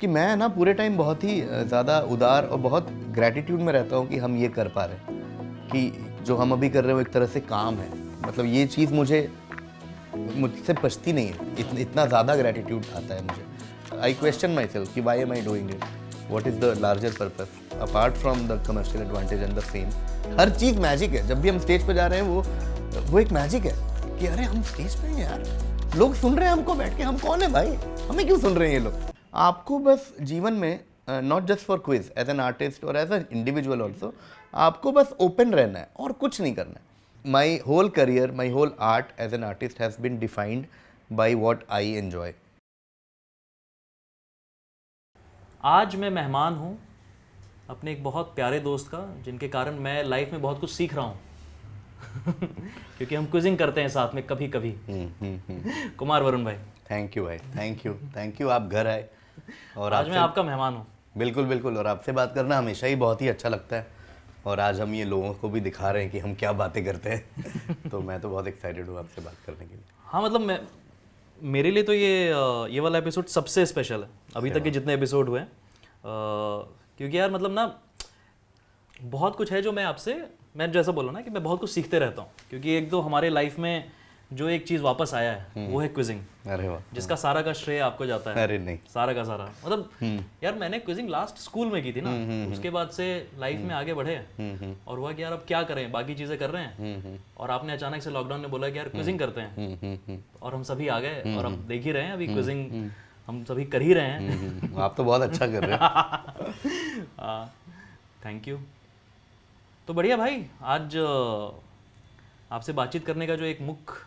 कि मैं ना पूरे टाइम बहुत ही ज़्यादा उदार और बहुत ग्रैटिट्यूड में रहता हूँ कि हम ये कर पा रहे हैं, कि जो हम अभी कर रहे हो एक तरह से काम है। मतलब ये चीज़ मुझसे पछती नहीं है, इतना ज़्यादा ग्रैटिट्यूड आता है मुझे। आई क्वेश्चन माई सेल्फ कि why am I doing it, what is the larger purpose apart from the commercial advantage and the fame. हर चीज़ मैजिक है। जब भी हम स्टेज पे जा रहे हैं वो एक मैजिक है कि अरे हम स्टेज पे हैं यार, लोग सुन रहे हैं हमको बैठ के, हम कौन है भाई, हमें क्यों सुन रहे हैं ये लोग। आपको बस जीवन में not just for quiz, as an artist और एज एन इंडिविजुअल ऑल्सो, आपको बस ओपन रहना है और कुछ नहीं करना है। My whole career, my whole art as an artist has been defined by what I enjoy. आज मैं मेहमान हूँ अपने एक बहुत प्यारे दोस्त का, जिनके कारण मैं लाइफ में बहुत कुछ सीख रहा हूँ क्योंकि हम क्विजिंग करते हैं साथ में कभी कभी। कुमार वरुण भाई, थैंक यू भाई, थैंक यू आप घर आए। और आज मैं आपका मेहमान हूँ। बिल्कुल बिल्कुल, और आपसे बात करना हमेशा ही बहुत ही अच्छा लगता है, और आज हम ये लोगों को भी दिखा रहे हैं कि हम क्या बातें करते हैं तो मैं तो बहुत एक्साइटेड हूँ आपसे बात करने के लिए। हाँ मतलब मेरे लिए तो ये वाला एपिसोड सबसे स्पेशल है अभी तक के जितने एपिसोड हुए हैं, क्योंकि यार मतलब ना बहुत कुछ है जो मैं जैसा बोला ना कि मैं बहुत कुछ सीखते रहता हूँ, क्योंकि एक तो हमारे लाइफ में जो एक चीज़ वापस आया है वो है क्विजिंग। अरे वाह, जिसका सारा का श्रेय आपको जाता है। अरे नहीं, सारा का सारा मतलब यार मैंने क्विजिंग लास्ट स्कूल में की थी ना, उसके बाद से लाइफ में आगे बढ़े और हुआ कि यार अब क्या करें, बाकी चीज़ें कर रहे हैं और आपने अचानक से लॉकडाउन में बोला कि यार क्विजिंग करते हैं और हम सभी आ गए और अब देख ही रहे हैं अभी क्विजिंग हम सभी कर ही रहे हैं। आप तो बहुत अच्छा कर रहे हैं। Thank you. तो बढ़िया भाई, आज आपसे बातचीत करने का जो एक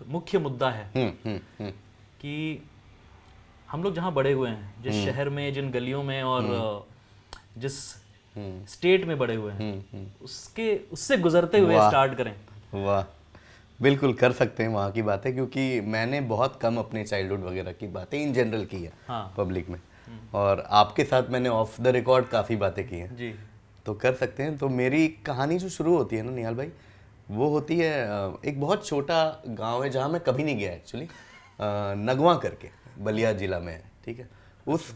मुख्य मुद्दा है कि हम लोग जहाँ बड़े हुए हैं, जिस शहर में, जिन गलियों में और जिस स्टेट में बड़े हुए हैं, उससे गुजरते हुए स्टार्ट करें। वाह, बिल्कुल कर सकते हैं वहाँ की बातें, क्योंकि मैंने बहुत कम अपने चाइल्डहुड वगैरह की बातें इन जनरल की है। हाँ। पब्लिक में, और आपके साथ मैंने ऑफ द रिकॉर्ड काफ़ी बातें की हैं जी, तो कर सकते हैं। तो मेरी कहानी जो शुरू होती है ना निहाल भाई, वो होती है एक बहुत छोटा गांव है जहाँ मैं कभी नहीं गया एक्चुअली, नगवा करके बलिया जिला में है, ठीक है। उस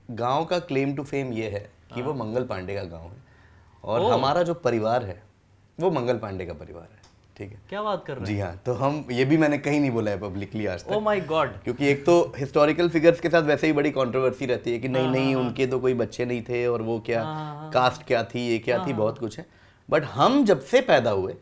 गांव का क्लेम टू फेम ये है कि वो मंगल पांडे का गांव है, और हमारा जो परिवार है वो मंगल पांडे का परिवार है, ठीक है। क्या बात कर रहे हैं? जी हाँ, तो हम ये भी मैंने कहीं नहीं बोला है पब्लिकली आज तक। Oh my God. क्योंकि एक तो हिस्टोरिकल फिगर्स के साथ वैसे ही बड़ी कंट्रोवर्सी रहती है कि नहीं उनके तो कोई बच्चे नहीं थे, और वो क्या कास्ट क्या थी, ये क्या थी, बहुत कुछ है। बट हम जब से पैदा हुए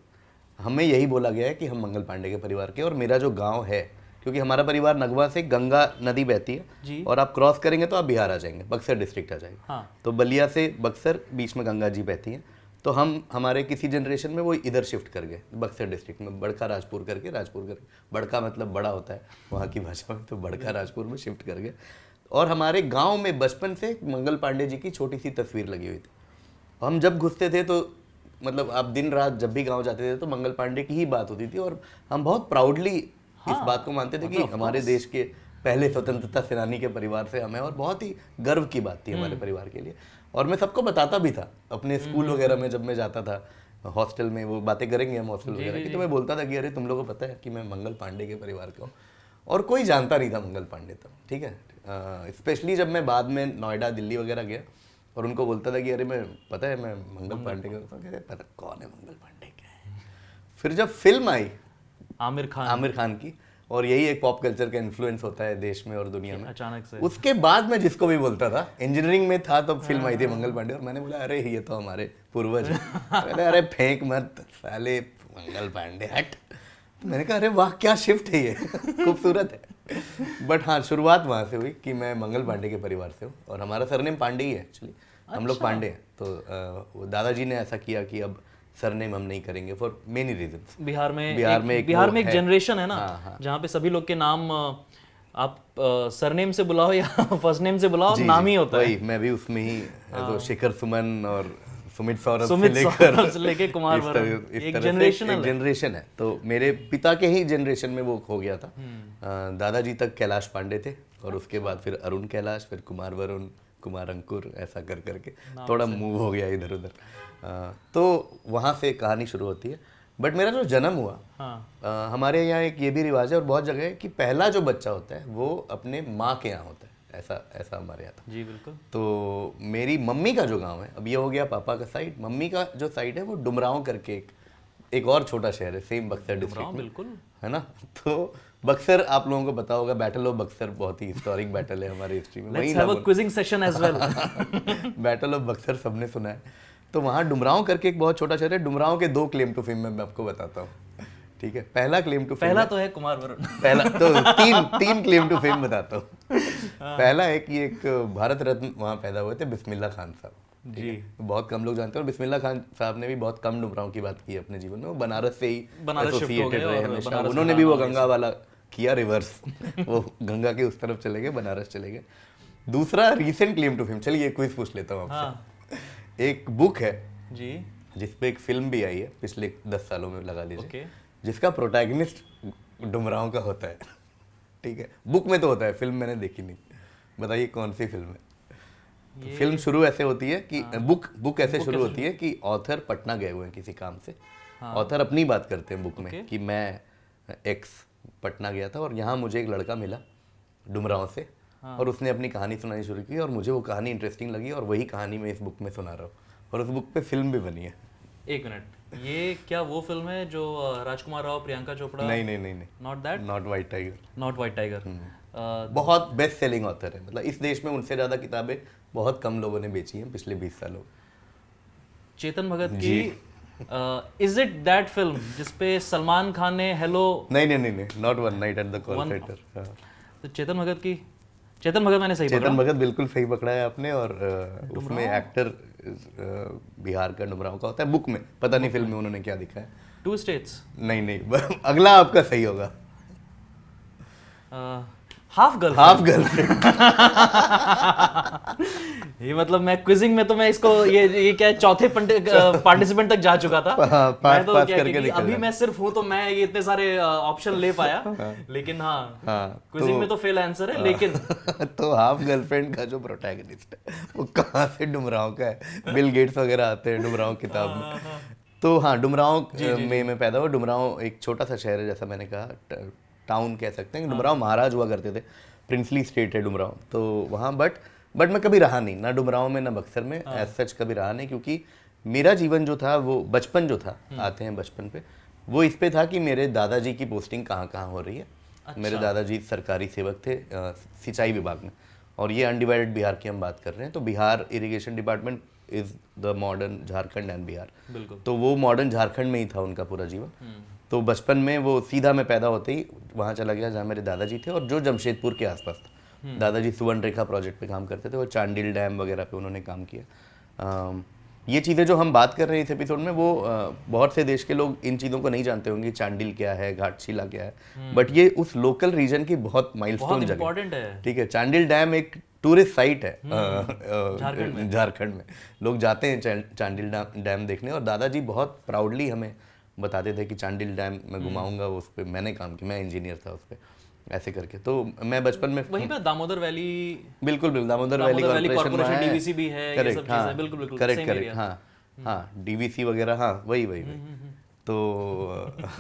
हमें यही बोला गया है कि हम मंगल पांडे के परिवार के, और मेरा जो गांव है, क्योंकि हमारा परिवार नगवा से गंगा नदी बहती है जी, और आप क्रॉस करेंगे तो आप बिहार आ जाएंगे, बक्सर डिस्ट्रिक्ट आ जाएगा। हाँ। तो बलिया से बक्सर, बीच में गंगा जी बहती है, तो हमारे किसी जनरेशन में वो इधर शिफ्ट कर गए बक्सर डिस्ट्रिक्ट में, बड़का राजपुर करके बड़का मतलब बड़ा होता है वहाँ की भाषा में, तो बड़का राजपुर में शिफ्ट कर गए। और हमारे गाँव में बचपन से मंगल पांडे जी की छोटी सी तस्वीर लगी हुई थी। हम जब घुसते थे तो मतलब आप दिन रात जब भी गांव जाते थे तो मंगल पांडे की ही बात होती थी, और हम बहुत प्राउडली इस बात को मानते थे कि हमारे देश के पहले स्वतंत्रता सेनानी के परिवार से हमें, और बहुत ही गर्व की बात थी हमारे परिवार के लिए। और मैं सबको बताता भी था अपने स्कूल वगैरह में, जब मैं जाता था हॉस्टल में, वो बातें करेंगे हम हॉस्टल वगैरह की, तो मैं बोलता था कि अरे तुम लोगों को पता है कि मैं मंगल पांडे के परिवार का हूँ। और कोई जानता नहीं था मंगल पांडे तब, ठीक है। स्पेशली जब मैं बाद में नोएडा, दिल्ली वगैरह गया और उनको बोलता था कि अरे मैं पता है मैं मंगल पांडे का, तो कहते पता कौन है मंगल पांडे क्या है। फिर जब फिल्म आई आमिर खान की, और यही एक पॉप कल्चर का इन्फ्लुएंस होता है देश में और दुनिया में, अचानक से उसके बाद मैं जिसको भी बोलता था, इंजीनियरिंग में था तब फिल्म आई थी मंगल पांडे, और मैंने बोला अरे ये तो हमारे पूर्वज है। अरे फेंक मत साले, मंगल पांडे हट। तो मैंने कहा अरे वाह क्या शिफ्ट है ये खूबसूरत है। बट हाँ, शुरुआत वहाँ से हुई कि मैं मंगल पांडे के परिवार से हूँ, और हमारा सरनेम पांडे ही है एक्चुअली। हम लोग पांडे हैं, तो दादाजी ने ऐसा किया कि अब सरनेम हम नहीं करेंगे फॉर मेनी रीजंस। बिहार में एक जनरेशन है ना, जहाँ पे सभी लोग के नाम आप सरनेम से बुलाओ या फर्स्ट नेम से बुलाओ, नाम ही होता है। मैं भी उसमें ही, तो शिखर सुमन और सुमित सौरभ से लेके कुमार वरुण, एक जनरेशन है। तो मेरे पिता के ही जनरेशन में वो हो गया था। दादाजी तक कैलाश पांडे थे, और उसके बाद फिर अरुण कैलाश, फिर कुमार वरुण, कुमार अंकुर, ऐसा कर करके थोड़ा मूव हो गया इधर उधर। तो वहाँ से कहानी शुरू होती है। बट मेरा जो जन्म हुआ, हमारे यहाँ एक ये भी रिवाज है और बहुत जगह है कि पहला जो बच्चा होता है वो अपने माँ के यहाँ होता है, ऐसा ऐसा हमारे यहाँ था। जी बिल्कुल। तो मेरी मम्मी का जो गांव है, अब ये हो गया पापा का साइड, मम्मी का जो साइड है वो डुमरांव करके एक और छोटा शहर है, सेम बक्सर डिस्ट्रिक्ट में, बिल्कुल है ना। तो बक्सर आप लोगों को पता होगा, बैटल ऑफ बक्सर बहुत ही हिस्टोरिक बैटल है हमारी हिस्ट्री में। Let's have a quizzing session as well. Battle of Buxar सबने सुना है। तो वहाँ डुमरांव करके एक बहुत छोटा शहर है। डुमरांव के 2 क्लेम टू फेम मैं आपको बताता हूँ, ठीक है। पहला क्लेम टू फेम, पहला तो है कुमार वरुण। पहला तो तीन क्लेम टू फेम बताता हूँ। पहला है कि एक भारत रत्न वहाँ पैदा हुए थे, बिस्मिल्लाह खान साहब जी। बहुत कम लोग जानते हैं, और बिस्मिल्लाह खान साहब ने भी बहुत कम डुमरांव की बात की अपने जीवन में। वो बनारस से ही एसोसिएटेड रहे हमेशा। उन्होंने भी वो गंगा वाला किया रिवर्स, वो गंगा के उस तरफ चले गए, बनारस चले गए। दूसरा रिसेंट क्लेम टू फेम, चलिए क्विज पूछ लेता हूँ आपसे। एक बुक है जी जिसपे एक फिल्म भी आई है पिछले 10 सालों में, लगा लीजिए, ओके। जिसका प्रोटैगनिस्ट डुमरांव का होता है, ठीक है। बुक में तो होता है, फिल्म मैंने देखी नहीं। बताइए कौन सी फिल्म है। तो फिल्म शुरू ऐसे होती है कि बुक ऐसे शुरू होती है कि ऑथर पटना गए हुए हैं किसी काम से। ऑथर अपनी बात करते हैं बुक में कि मैं एक्स पटना गया था और यहाँ मुझे एक लड़का मिला डुमरांव से, और उसने अपनी कहानी सुनानी शुरू की और मुझे वो कहानी इंटरेस्टिंग लगी और वही कहानी मैं इस बुक में सुना रहा हूँ, और उस बुक पे फिल्म भी बनी है। एक मिनट, ये क्या वो फिल्म है जो राजकुमार राव, प्रियंका चोपड़ा? नहीं, not that, not white tiger. Not white tiger. बहुत बेस्ट सेलिंग ऑथर है, मतलब इस देश में उनसे ज़्यादा किताबें बहुत कम लोगों ने बेची हैं पिछले 20 सालों। चेतन भगत की इज इट दैट फिल्म जिसपे सलमान खान ने हेलो? नहीं, not one night at the call centre. तो चेतन भगत मैंने सही पकड़ा? चेतन भगत बिल्कुल सही पकड़ा है आपने। और उसमें एक्टर बिहार का डुमरांव का होता है बुक में, पता नहीं फिल्म में उन्होंने क्या दिखा है। 2 स्टेट्स? नहीं, अगला आपका सही होगा। Half girlfriend. ये मतलब मैं क्विजिंग में तो मैं इसको ये क्या चौथे पार्टिसिपेंट तक जा चुका था। मैं तो क्या कि अभी मैं सिर्फ हूँ तो मैं ये इतने सारे ऑप्शन ले पाया, लेकिन हाँ क्विजिंग में तो फेल आंसर है। लेकिन तो हाफ गर्लफ्रेंड का जो प्रोटैगनिस्ट है वो कहाँ से डुमरांव का है। बिल गेट्स वगैरह आते हैं डुमरांव किताब में। तो हाँ, डुमरांव में मैं पैदा हुआ। डुमरांव एक छोटा सा शहर है, जैसा मैंने कहा, टाउन कह सकते हैं। डुमरांव महाराज हुआ करते थे, प्रिंसली स्टेट है डुमरांव। तो वहाँ बट मैं कभी रहा नहीं, ना डुमरांव में ना बक्सर में, एज सच कभी रहा नहीं। क्योंकि मेरा जीवन जो था, वो बचपन जो था, आते हैं बचपन पे, वो इस पे था कि मेरे दादाजी की पोस्टिंग कहाँ कहाँ हो रही है। अच्छा। मेरे दादाजी सरकारी सेवक थे सिंचाई विभाग में, और ये अनडिवाइडेड बिहार की हम बात कर रहे हैं। तो Bihar irrigation department is the modern Jharkhand and Bihar. बिल्कुल। तो वो मॉडर्न झारखंड में ही था उनका पूरा जीवन। तो बचपन में वो सीधा मैं पैदा होते ही वहाँ चला गया जहाँ मेरे दादाजी थे, और जो जमशेदपुर के आसपास था। दादाजी सुवर्ण रेखा प्रोजेक्ट पे काम करते थे, और चांडिल डैम वगैरह पे उन्होंने काम किया। ये चीज़ें जो हम बात कर रहे हैं इस एपिसोड में, वो बहुत से देश के लोग इन चीज़ों को नहीं जानते होंगे, चांडिल क्या है, घाटशिला क्या है, बट ये उस लोकल रीजन की बहुत माइलस्टोन जगह है। ठीक है, चांडिल डैम एक टूरिस्ट साइट है झारखंड में। लोग जाते हैं चांडिल डैम देखने, और दादाजी बहुत प्राउडली हमें बताते थे कि चांडिल डैम मैं घुमाऊंगा, उस पर मैंने काम किया, मैं इंजीनियर था उस पर, ऐसे करके। तो मैं बचपन में वहीं पे दामोदर वैली, बिल्कुल दामोदर वैली कॉर्पोरेशन, डीवीसी भी है, ये सब चीजें। बिल्कुल करेक्ट, हाँ डीवीसी वगैरह, हाँ वही तो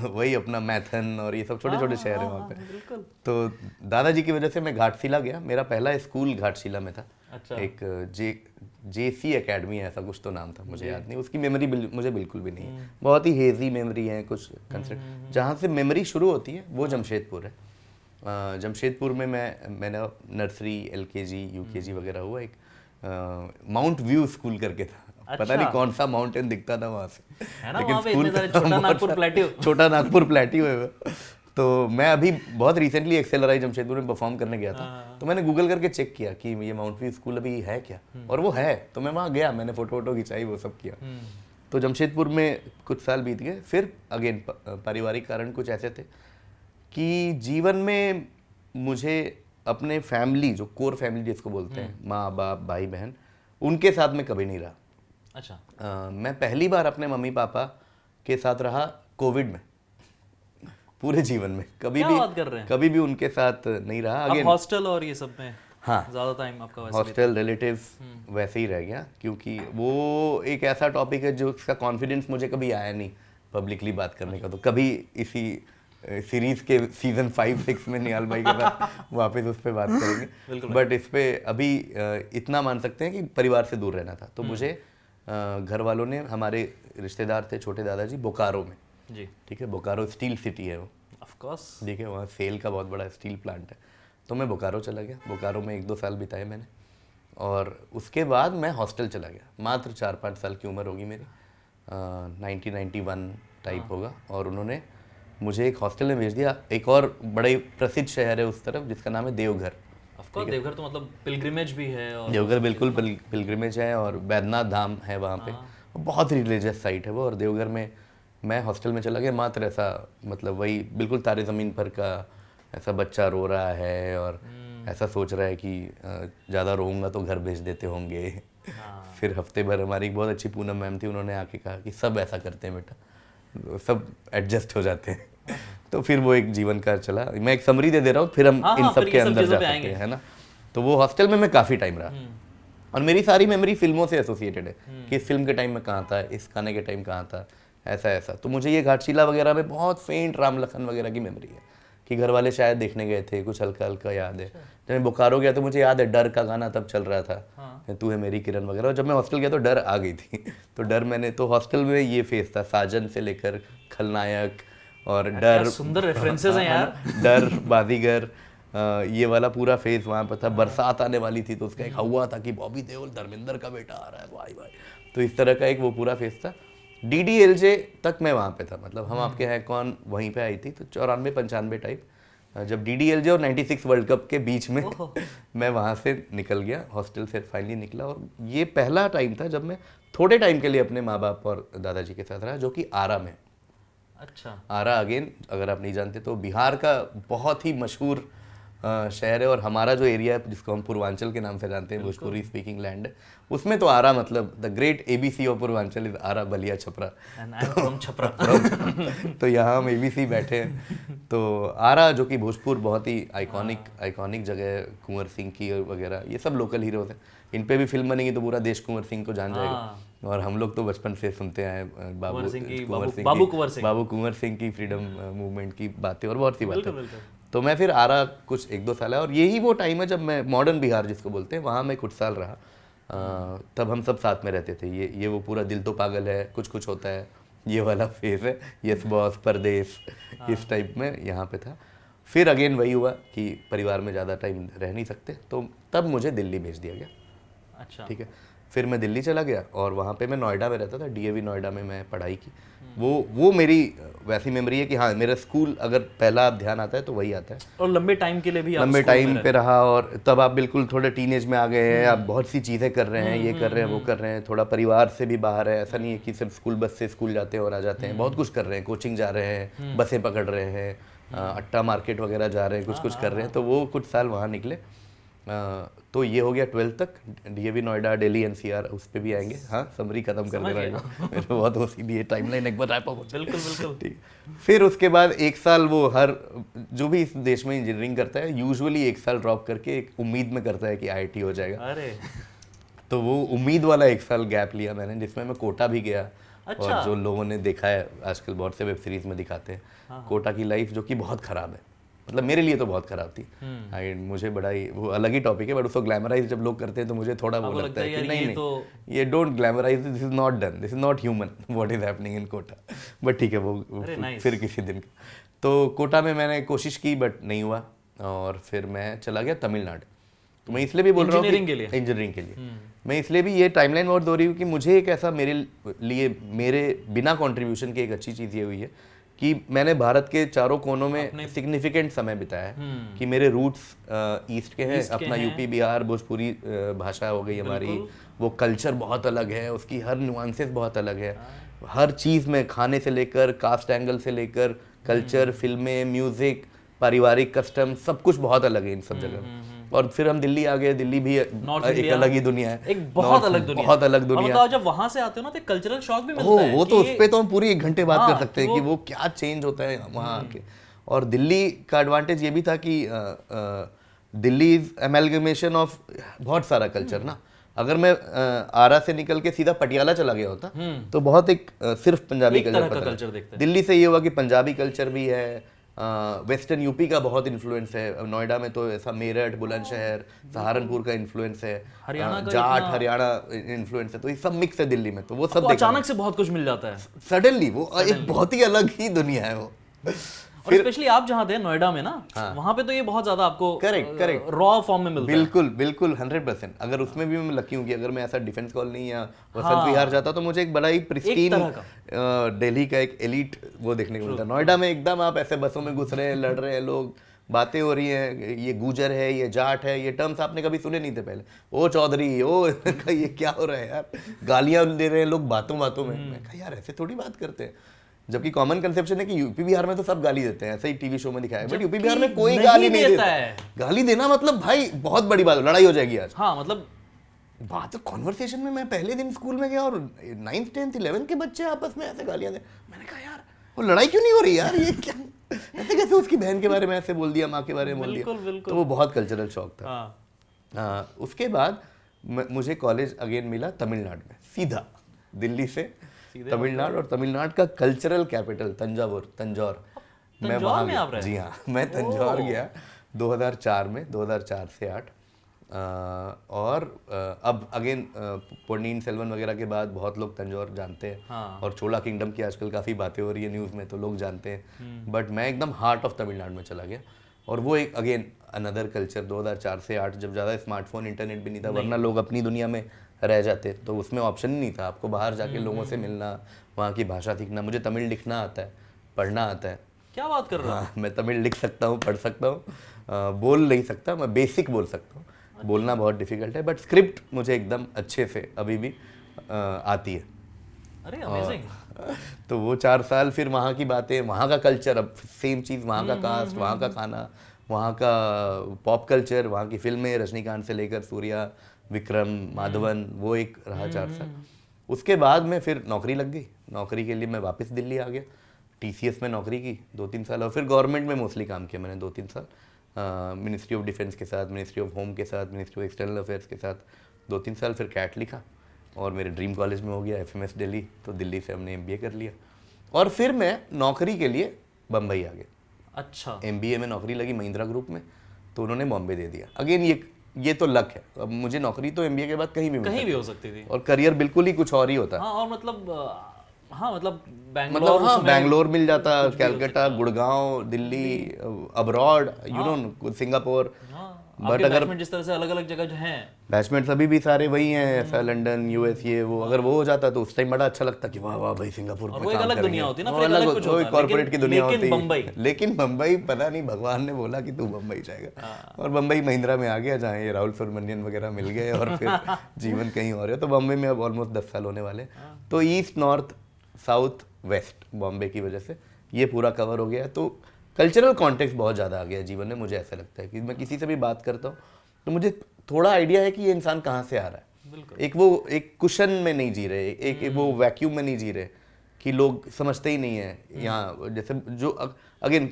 वही अपना मैथन और ये सब छोटे छोटे शहर हैं वहाँ पे। तो दादाजी की वजह से मैं घाटशिला गया। मेरा पहला स्कूल घाटशिला में था। अच्छा। एक जेसी एकेडमी है, ऐसा कुछ तो नाम था, मुझे याद नहीं, उसकी मेमोरी मुझे बिल्कुल भी नहीं है। बहुत ही हेजी मेमोरी है कुछ कंसेप्ट। जहाँ से मेमोरी शुरू होती है वो जमशेदपुर है। जमशेदपुर में मैंने नर्सरी, LKG, UKG वगैरह हुआ। एक माउंट व्यू स्कूल करके था। अच्छा। पता नहीं कौन सा माउंटेन दिखता था वहाँ से, लेकिन स्कूल छोटा नागपुर प्लेट्यू है। तो मैं अभी बहुत रिसेंटली एक्सेलराई जमशेदपुर में परफॉर्म करने गया था। तो मैंने गूगल करके चेक किया कि ये माउंट व्यू स्कूल अभी है क्या, और वो है। तो मैं वहाँ गया, मैंने फोटो खिंचाई, वो सब किया। तो जमशेदपुर में कुछ साल बीत गए। फिर अगेन पारिवारिक कारण कुछ ऐसे थे कि जीवन में मुझे अपने फैमिली, जो कोर फैमिली जिसको बोलते हैं, माँ बाप भाई बहन, उनके साथ में कभी नहीं रहा। अच्छा। मैं पहली बार अपने मम्मी पापा के साथ रहा कोविड में, पूरे जीवन में कभी भी उनके साथ नहीं रहा। अगेन हॉस्टल और ये सब में हाँ ज़्यादा टाइम आपका वैसे हॉस्टल, रिलेटिव्स वैसे ही रह गया। क्योंकि वो एक ऐसा टॉपिक है जो उसका कॉन्फिडेंस मुझे कभी आया नहीं पब्लिकली बात करने का। तो कभी इसी सीरीज के सीजन 5-6 में निहाल भाई के साथ वापस उस पर बात करेंगे। बट इस पे अभी इतना मान सकते हैं कि परिवार से दूर रहना था, तो मुझे घर वालों ने, हमारे रिश्तेदार थे छोटे दादाजी बोकारो में जी, ठीक है, बोकारो स्टील सिटी है वो, ऑफ कोर्स, ठीक है, वहाँ सेल का बहुत बड़ा स्टील प्लांट है। तो मैं बोकारो चला गया, बोकारो में 1-2 साल बिताए मैंने, और उसके बाद मैं हॉस्टल चला गया। मात्र 4-5 साल की उम्र होगी मेरी, 1991 टाइप होगा, और उन्होंने मुझे एक हॉस्टल में भेज दिया। एक और बड़े प्रसिद्ध शहर है उस तरफ जिसका नाम है देवघर। ऑफ कोर्स, देवघर तो मतलब पिलग्रिमेज भी है, और देवघर बिल्कुल पिलग्रिमेज है, और बैद्यनाथ धाम है वहाँ पे, बहुत रिलीजियस साइट है वो। और देवघर में मैं हॉस्टल में चला गया, मात्र ऐसा मतलब वही बिल्कुल तारे ज़मीन पर का ऐसा बच्चा रो रहा है और ऐसा सोच रहा है कि ज़्यादा रोऊंगा तो घर भेज देते होंगे। फिर हफ्ते भर हमारी एक बहुत अच्छी पूनम मैम थी, उन्होंने आके कहा कि सब ऐसा करते हैं बेटा, सब एडजस्ट हो जाते हैं। तो फिर वो एक जीवन का चला। मैं एक समरी दे दे रहा हूँ, फिर हम इन सब के अंदर जा सकते हैं, है ना। तो वो हॉस्टल में मैं काफ़ी टाइम रहा, और मेरी सारी मेमोरी फिल्मों से एसोसिएटेड है कि इस फिल्म के टाइम में कहाँ था, इस खाने के टाइम कहाँ था, ऐसा ऐसा। तो मुझे ये घाटशिला वगैरह में बहुत फेंट राम लखन वगैरह की मेमोरी है कि घर वाले शायद देखने गए थे, कुछ हल्का हल्का याद है। जब मैं बोकारो गया तो मुझे याद है डर का गाना तब चल रहा था, तू है मेरी किरण वगैरह। और जब मैं हॉस्टल गया तो डर आ गई थी। तो डर मैंने, तो हॉस्टल में ये फेस था, साजन से लेकर खलनायक और डर, सुंदर रेफरेंसेस हैं यार, डर, बाजीगर, ये वाला पूरा फेज वहाँ पर था। बरसात आने वाली थी तो उसका एक हुआ था कि बॉबी देओल धर्मेंद्र का बेटा आ रहा है, भाई भाई। तो इस तरह का एक वो पूरा फेज था। DDLJ तक मैं वहाँ पे था, मतलब हम आपके हैं कौन वहीं पे आई थी, तो 94-95 टाइप, जब DDLJ और 96 वर्ल्ड कप के बीच में मैं वहाँ से निकल गया, हॉस्टल से फाइनली निकला। और ये पहला टाइम था जब मैं थोड़े टाइम के लिए अपने माँ बाप और दादाजी के साथ रहा, जो कि आरा में। अच्छा, आरा अगेन अगर आप नहीं जानते तो बिहार का बहुत ही मशहूर शहर है, और हमारा जो एरिया है जिसको हम पूर्वांचल के नाम से जानते हैं, भोजपुरी स्पीकिंग लैंड है, उसमें तो आरा मतलब the great ABC of Purvanchal is Arrah, Ballia, Chhapra. And I am from Chhapra. तो यहाँ हम ABC बैठे हैं। तो आरा जो कि भोजपुर बहुत ही आइकॉनिक जगह है, कुंवर सिंह की वगैरह, ये सब लोकल हीरोज हैं। इन पे भी फिल्म बनेगी तो पूरा देश कुंवर सिंह को जान जाएगा। और हम लोग तो बचपन से सुनते आए बाबू कुंवर सिंह की फ्रीडम मूवमेंट की बातें और बहुत सी बातें। तो मैं फिर आरा कुछ 1-2 साल है, और यही वो टाइम है जब मैं मॉडर्न बिहार जिसको बोलते हैं, वहाँ मैं कुछ साल रहा। तब हम सब साथ में रहते थे। ये वो पूरा दिल तो पागल है, कुछ कुछ होता है, ये वाला फेज है, यस बॉस, परदेश, इस टाइप में यहाँ पे था। फिर अगेन वही हुआ कि परिवार में ज़्यादा टाइम रह नहीं सकते, तो तब मुझे दिल्ली भेज दिया गया। अच्छा, ठीक है, फिर मैं दिल्ली चला गया, और वहाँ पे मैं नोएडा में रहता था, DAV नोएडा में मैं पढ़ाई की। वो मेरी वैसी मेमोरी है कि हाँ, मेरा स्कूल अगर पहला ध्यान आता है तो वही आता है। और लंबे टाइम के लिए भी आप लंबे टाइम पे रहा, और तब आप बिल्कुल थोड़े टीनेज में आ गए हैं, आप बहुत सी चीज़ें कर रहे हैं, ये कर रहे हैं, वो कर रहे हैं, थोड़ा परिवार से भी बाहर है। ऐसा नहीं है कि सिर्फ स्कूल बस से स्कूल जाते हैं और आ जाते हैं, बहुत कुछ कर रहे हैं, कोचिंग जा रहे हैं, बसें पकड़ रहे हैं, अट्टा मार्केट वगैरह जा रहे हैं, कुछ कर रहे हैं। तो वो कुछ साल वहाँ निकले। तो ये हो गया 12th तक। DAV नोएडा, दिल्ली NCR, उस पर भी आएंगे। हाँ, समरी खत्म कर दे रहा है मेरे बहुत OCD है, टाइमलाइन एक बार रैप अप। बिल्कुल ठीक। फिर उसके बाद 1 साल वो हर जो भी इस देश में इंजीनियरिंग करता है यूजुअली 1 साल ड्रॉप करके एक उम्मीद में करता है कि IIT हो जाएगा। अरे, तो वो उम्मीद वाला 1 साल गैप लिया मैंने, जिसमें मैं कोटा भी गया। अच्छा। और जो लोगों ने देखा है आजकल बहुत से वेब सीरीज में दिखाते हैं कोटा की लाइफ, जो कि बहुत ख़राब है, मतलब मेरे लिए तो बहुत ख़राब थी। मुझे बड़ा ही वो अलग ही टॉपिक है, बट उसको ग्लैमराइज जब लोग करते हैं तो मुझे थोड़ा वो लगता है कि नहीं, ये don't glamorise, this is not done, this is not human what is happening in Kota. But ठीक है, वो फिर किसी दिन। तो कोटा में मैंने कोशिश की बट नहीं हुआ, और फिर मैं चला गया तमिलनाडु। तो मैं इसलिए भी बोल रहा हूँ इंजीनियरिंग के लिए मैं इसलिए भी ये टाइमलाइन बहुत दोहरी हूँ कि मुझे एक ऐसा मेरे लिए मेरे बिना कंट्रीब्यूशन की एक अच्छी चीज़ ये हुई है कि मैंने भारत के चारों कोनों में सिग्निफिकेंट समय बिताया है। कि मेरे रूट्स ईस्ट के हैं, अपना यूपी बिहार भोजपुरी भाषा हो गई हमारी, वो कल्चर बहुत अलग है, उसकी हर नुआंसेस बहुत अलग है, हर चीज़ में, खाने से लेकर, कास्ट एंगल से लेकर, कल्चर, फिल्में, म्यूजिक, पारिवारिक कस्टम, सब कुछ बहुत अलग है इन सब जगह। और फिर हम दिल्ली आ गए। दिल्ली भी एक अलग ही दुनिया है, एक बहुत अलग दुनिया। और जब वहां से आते हो ना तो कल्चरल शॉक भी मिलता है। वो तो उस पे तो हम पूरी 1 घंटे बात कर सकते हैं कि वो क्या चेंज होता है वहाँ आके। और दिल्ली का एडवांटेज ये भी था कि दिल्ली इज एमैल्गमेशन ऑफ बहुत सारा कल्चर ना। अगर मैं आरा से निकल के सीधा पटियाला चला गया होता तो बहुत एक सिर्फ पंजाबी कल्चर देखते हैं। दिल्ली से ये हुआ कि पंजाबी कल्चर भी है, वेस्टर्न यूपी का बहुत इन्फ्लुएंस है, नोएडा में तो ऐसा मेरठ, बुलंदशहर, सहारनपुर का इन्फ्लुएंस है, जाट हरियाणा इन्फ्लुएंस है, तो ये सब मिक्स है दिल्ली में, तो वो सब अचानक से बहुत कुछ मिल जाता है सडनली, वो एक बहुत ही अलग ही दुनिया है वो। और स्पेशली आप जहाँ थे नोएडा में ना, वहाँ पे तो ये बहुत ज्यादा आपको करेक्ट रॉ फॉर्म में मिलता है। बिल्कुल 100%। अगर उसमें भी मैं लकी हूँ कि अगर मैं ऐसा डिफेंस कॉलोनी या वसंत विहार जाता तो मुझे एक बड़ा ही प्रिस्टीन दिल्ली का एक एलिट वो देखने को मिलता। नोएडा में एकदम आप ऐसे बसों में घुस रहे हैं, लड़ रहे हैं लोग, बातें हो रही हैं, ये गुजर है, ये जाट है, ये टर्म्स आपने कभी सुने नहीं थे पहले, ओ चौधरी, ओ ये क्या हो रहा है यार, गालियाँ दे रहे हैं लोग बातों बातों में। मैं कहा यार ऐसे थोड़ी बात करते हैं, जबकि कॉमन कंसेप्शन है कि यूपी बिहार में तो सब गाली देते हैं, ऐसा ही टीवी शो में दिखाया है, बट यूपी बिहार में कोई गाली नहीं देता है। गाली देना मतलब भाई बहुत बड़ी बात, लड़ाई हो जाएगी आज। हाँ मतलब बात कॉन्वर्सेशन में, मैं पहले दिन स्कूल में गया और 9th 10th 11th के बच्चे आपस में ऐसे गालियां दे, मैंने कहा यार वो लड़ाई क्यों नहीं हो रही यार, ये क्या ऐसे कैसे उसकी बहन के बारे में ऐसे बोल दिया, माँ के बारे में बोल दिया, तो वो बहुत कल्चरल शॉक था। उसके बाद मुझे कॉलेज अगेन मिला तमिलनाडु में, सीधा दिल्ली से तमिलनाडु, और तमिलनाडु का कल्चरल कैपिटल तंजौर, मैं वहाँ गया। जी हाँ, मैं तंजौर गया 2004 में, 2004 से 8। और अब अगेन पोन्नियिन सेल्वन वगैरह के बाद बहुत लोग तंजौर जानते हैं। हाँ। और चोला किंगडम की आजकल काफ़ी बातें हो रही है न्यूज़ में, तो लोग जानते हैं। बट मैं एकदम हार्ट ऑफ तमिलनाडु में चला गया, और वो एक अगेन अनदर कल्चर। 2004 से 8 जब ज़्यादा स्मार्टफोन इंटरनेट भी नहीं था, वरना लोग अपनी दुनिया में रह जाते, तो उसमें ऑप्शन नहीं था, आपको बाहर जाके लोगों से मिलना, वहाँ की भाषा सीखना। मुझे तमिल लिखना आता है, पढ़ना आता है। क्या बात कर रहा है? मैं तमिल लिख सकता हूँ, पढ़ सकता हूँ, बोल नहीं सकता, मैं बेसिक बोल सकता हूँ। बोलना बहुत डिफिकल्ट है, बट स्क्रिप्ट मुझे एकदम अच्छे से अभी भी आती है। अरे अमेजिंग। तो वो 4 साल, फिर वहाँ की बातें, वहाँ का कल्चर, अब सेम चीज़, वहाँ का कास्ट, वहाँ का खाना, वहाँ का पॉप कल्चर, वहाँ की फिल्में, रजनीकांत से लेकर सूर्या, विक्रम, माधवन, वो एक रहा 4 साल। उसके बाद में फिर नौकरी लग गई, नौकरी के लिए मैं वापस दिल्ली आ गया, TCS में नौकरी की 2-3 साल, और फिर गवर्नमेंट में मोस्टली काम किया मैंने 2-3 साल, मिनिस्ट्री ऑफ डिफेंस के साथ, मिनिस्ट्री ऑफ होम के साथ, मिनिस्ट्री ऑफ एक्सटर्नल अफेयर्स के साथ 2-3 साल, फिर कैट लिखा, और मेरे ड्रीम कॉलेज में हो गया FMS दिल्ली, तो दिल्ली से हमने MBA कर लिया, और फिर मैं नौकरी के लिए बम्बई आ गया। अच्छा। MBA में नौकरी लगी महिंद्रा ग्रुप में, तो उन्होंने बॉम्बे दे दिया। अगेन ये तो लक है, अब मुझे नौकरी तो MBA के बाद कहीं भी हो सकती थी, और करियर बिल्कुल ही कुछ और ही होता। हाँ, और मतलब बैंगलोर मिल जाता, Calcutta, Gurgaon, Delhi, abroad, you know, Singapore. But अगर जिस तरह से अलग अलग जगह जो हैं, बैचमेट्स अभी भी सारे वही हैं, ऐसा लंदन, US, ये वो, अगर वो हो जाता तो उस टाइम बड़ा अच्छा लगता कि वाह वाह भाई सिंगापुर में वो एक अलग दुनिया होती ना, फिर अलग कुछ होता है, कॉर्पोरेट की दुनिया होती है। लेकिन बम्बई, पता नहीं भगवान ने बोला कि तू बम्बई जाएगा, और बम्बई महिंद्रा में आ गया, जहाँ ये राहुल सुब्रमण्यन वगैरह मिल गए, और फिर जीवन कहीं और है। तो बम्बई में अब ऑलमोस्ट 10 साल होने वाले। तो east, north, south, west Bombay की वजह से ये पूरा कवर हो गया। तो कल्चरल कॉन्टेक्स्ट बहुत ज़्यादा आ गया जीवन में। मुझे ऐसा लगता है कि मैं किसी से भी बात करता हूँ तो मुझे थोड़ा आइडिया है कि ये इंसान कहाँ से आ रहा है। एक कुशन में नहीं जी रहे, एक वो वैक्यूम में नहीं जी रहे कि लोग समझते ही नहीं है। यहाँ जैसे जो अगेन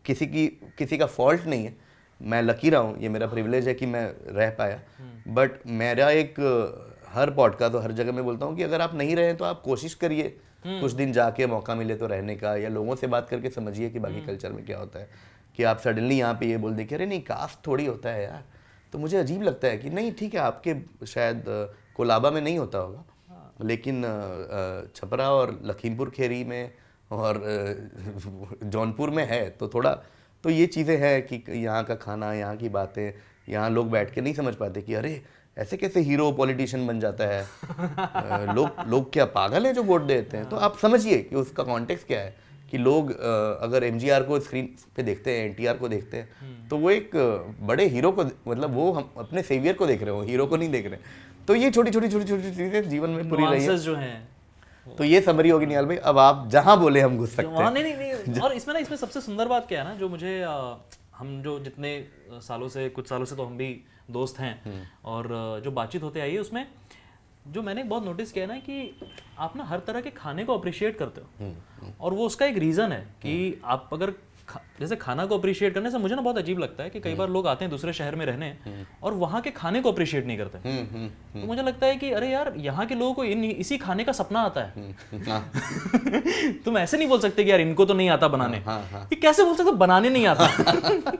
किसी का फॉल्ट नहीं है, मैं लकी रहा हूँ, ये मेरा प्रिविलेज है कि मैं रह पाया। बट मेरा एक हर पॉडकास्ट और हर जगह मैं बोलता हूँ कि अगर आप नहीं रहे तो आप कोशिश करिए कुछ दिन जाके, मौका मिले तो रहने का, या लोगों से बात करके समझिए कि बाकी कल्चर में क्या होता है। कि आप सडनली यहाँ पे ये बोल दे कि अरे नहीं कास्ट थोड़ी होता है यार, तो मुझे अजीब लगता है कि नहीं ठीक है, आपके शायद कोलाबा में नहीं होता होगा, लेकिन छपरा और लखीमपुर खीरी में और जौनपुर में है, तो थोड़ा तो ये चीज़ें हैं कि यहाँ का खाना, यहाँ की बातें, यहाँ लोग बैठ के नहीं समझ पाते कि अरे ऐसे कैसे हीरो पॉलिटिशियन बन जाता है। लोग क्या पागल हैं जो वोट देते हैं। तो आप समझिए कि उसका कॉन्टेक्स्ट क्या है कि लोग अगर MGR को स्क्रीन पे देखते हैं, NTR को देखते हैं, तो वो एक बड़े हीरो को, मतलब वो हम अपने सेवियर को देख रहे हो, हीरो को नहीं देख रहे। तो ये छोटी छोटी चीज़ें जीवन में पूरी रही है जो हैं। तो ये समरी होगी निहाल भाई। अब आप जहाँ बोले हम घुस सकते हैं। नहीं। और इसमें सबसे सुंदर बात क्या है ना, जो मुझे हम जो जितने कुछ सालों से तो हम भी दोस्त हैं, और जो बातचीत होते आई है उसमें जो मैंने बहुत नोटिस किया ना कि आप ना हर तरह के खाने को अप्रिशिएट करते हो, और वो उसका एक रीज़न है कि आप अगर जैसे खाना को अप्रिशिएट करने से मुझे ना बहुत अजीब लगता है कि कई बार लोग आते हैं दूसरे शहर में रहने और वहाँ के खाने को अप्रिशिएट नहीं करते। तो मुझे लगता है कि अरे यार यहाँ के लोगों को इसी खाने का सपना आता है। तुम ऐसे नहीं बोल सकते कि यार इनको तो नहीं आता बनाने। ये कैसे बोल सकते बनाने नहीं आता?